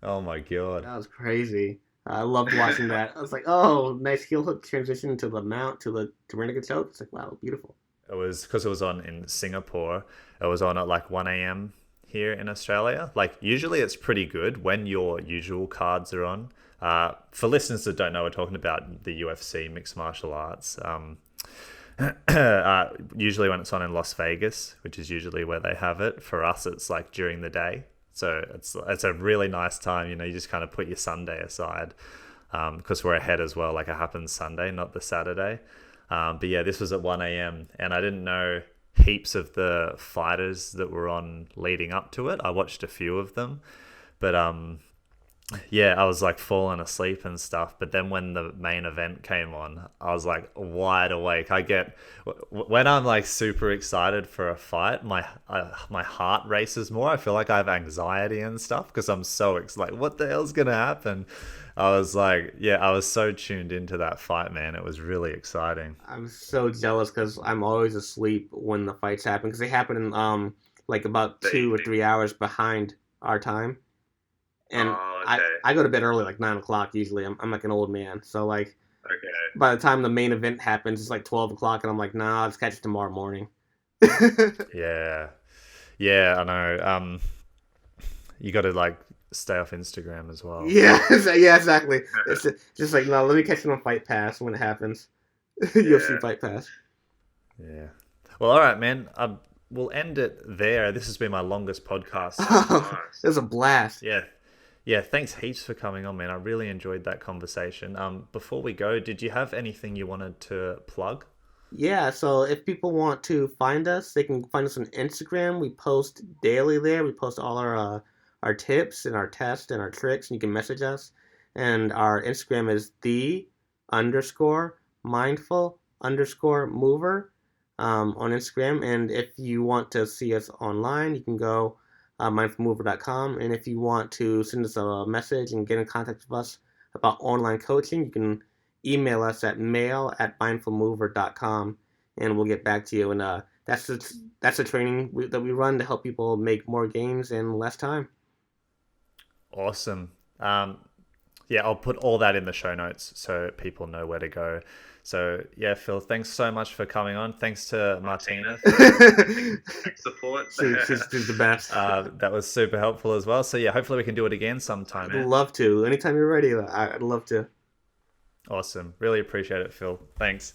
Oh my god. that was crazy. I loved watching that. I was like, oh, nice heel hook transition to the mount to the Dominica choke. It's like, wow, beautiful. It was because it was on in Singapore. It was on at like 1 a.m. here in Australia. Like, usually it's pretty good when your usual cards are on. For listeners that don't know, we're talking about the UFC, mixed martial arts. Usually when it's on in Las Vegas, which is usually where they have it. For us, it's like during the day. So it's a really nice time. You just kind of put your Sunday aside because we're ahead as well. Like, it happens Sunday, not the Saturday. But yeah, this was at 1 a.m. and I didn't know heaps of the fighters that were on leading up to it. I watched a few of them, but yeah, I was like falling asleep and stuff. But then when the main event came on, I was like wide awake. When I'm like super excited for a fight, my heart races more. I feel like I have anxiety and stuff because I'm so excited. Like, what the hell's gonna happen? I was like, yeah, I was so tuned into that fight, man. It was really exciting. I'm so jealous because I'm always asleep when the fights happen because they happen in like about 2 or 3 hours behind our time, and I go to bed early, like 9 o'clock usually. I'm like an old man, so like by the time the main event happens, it's like 12 o'clock, and I'm like, nah, I'll just catch it tomorrow morning. Yeah. Yeah, I know. You got to like stay off Instagram as well. Yeah, yeah, exactly. It's just like, no, let me catch it on Fight Pass when it happens. UFC Fight Pass. Yeah. Well, all right, man. We'll end it there. This has been my longest podcast. It was a blast. Yeah. Yeah, thanks heaps for coming on, man. I really enjoyed that conversation. Before we go, did you have anything you wanted to plug? Yeah, so if people want to find us, they can find us on Instagram. We post daily there. We post all our tips and our tests and our tricks, and you can message us. And our Instagram is the underscore mindful underscore mover on Instagram. And if you want to see us online, you can go mindfulmover.com. And if you want to send us a message and get in contact with us about online coaching, you can email us at mail@mindfulmover.com, and we'll get back to you. And that's the training that we run to help people make more gains in less time. Awesome. Yeah, I'll put all that in the show notes so people know where to go. So yeah, Phil, thanks so much for coming on. Thanks to Martina for support. She's the best. That was super helpful as well. So yeah, hopefully we can do it again sometime. I'd love to. Anytime you're ready, I'd love to. Awesome. Really appreciate it, Phil. Thanks.